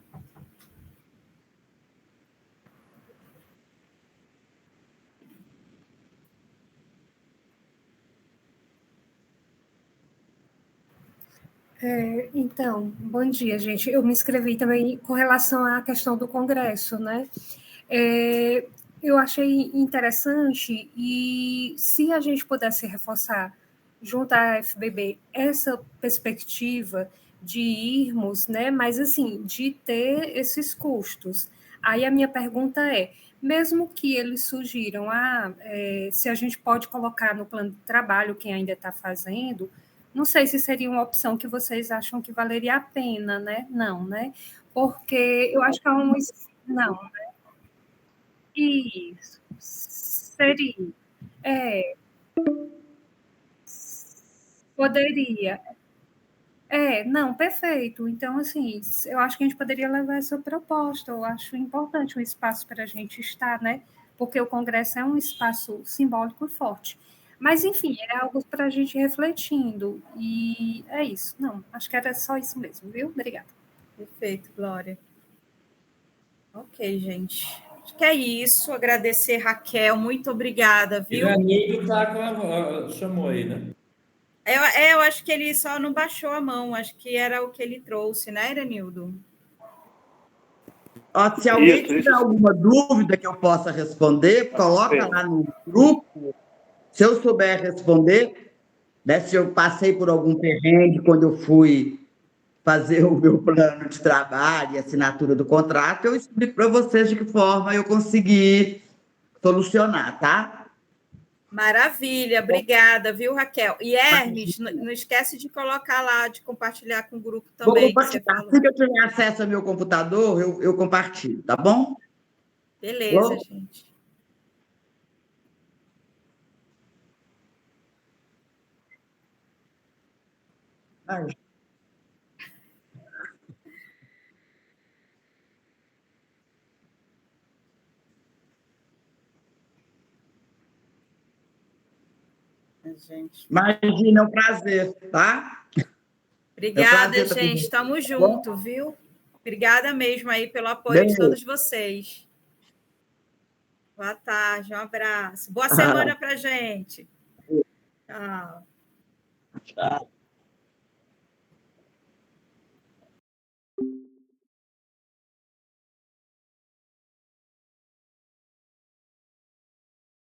Então, bom dia, gente. Eu me inscrevi também com relação à questão do Congresso, né? Eu achei interessante e se a gente pudesse reforçar junto à FBB essa perspectiva de irmos, né? Mas assim, de ter esses custos. Aí a minha pergunta é, mesmo que eles sugiram, se a gente pode colocar no plano de trabalho quem ainda está fazendo, não sei se seria uma opção que vocês acham que valeria a pena, né? Não, né? Porque eu acho que é um... Não, isso. Seria. É, poderia. Não, perfeito. Então, assim, eu acho que a gente poderia levar essa proposta. Eu acho importante um espaço para a gente estar, né? Porque o Congresso é um espaço simbólico e forte. Mas, enfim, é algo para a gente ir refletindo. E é isso. Não, acho que era só isso mesmo, viu? Obrigada. Perfeito, Glória. Ok, gente. Acho que é isso. Agradecer, Raquel. Muito obrada, viu? Iranildo chamou aí, né? Eu acho que ele só não baixou a mão. Acho que era o que ele trouxe, né, Iranildo? Ó, se alguém Isso, tiver isso. alguma dúvida que eu possa responder, coloca lá no grupo. Se eu souber responder, né, se eu passei por algum perrengue quando eu fui fazer o meu plano de trabalho e assinatura do contrato, eu explico para vocês de que forma eu consegui solucionar, tá? Maravilha, obrigada, viu, Raquel? E Hermes, não esquece de colocar lá, de compartilhar com o grupo Vou também, que você compartilhar. falou. Assim que eu tiver acesso ao meu computador, eu compartilho, tá bom? Beleza, gente. Ai, Gente. imagina, é um prazer, tá? Obrigada, estar com gente. você, Estamos tá bom? juntos, viu? Obrigada mesmo aí pelo apoio de Beijo. todos vocês. Boa tarde, um abraço. Boa semana para gente. Tchau. Tchau.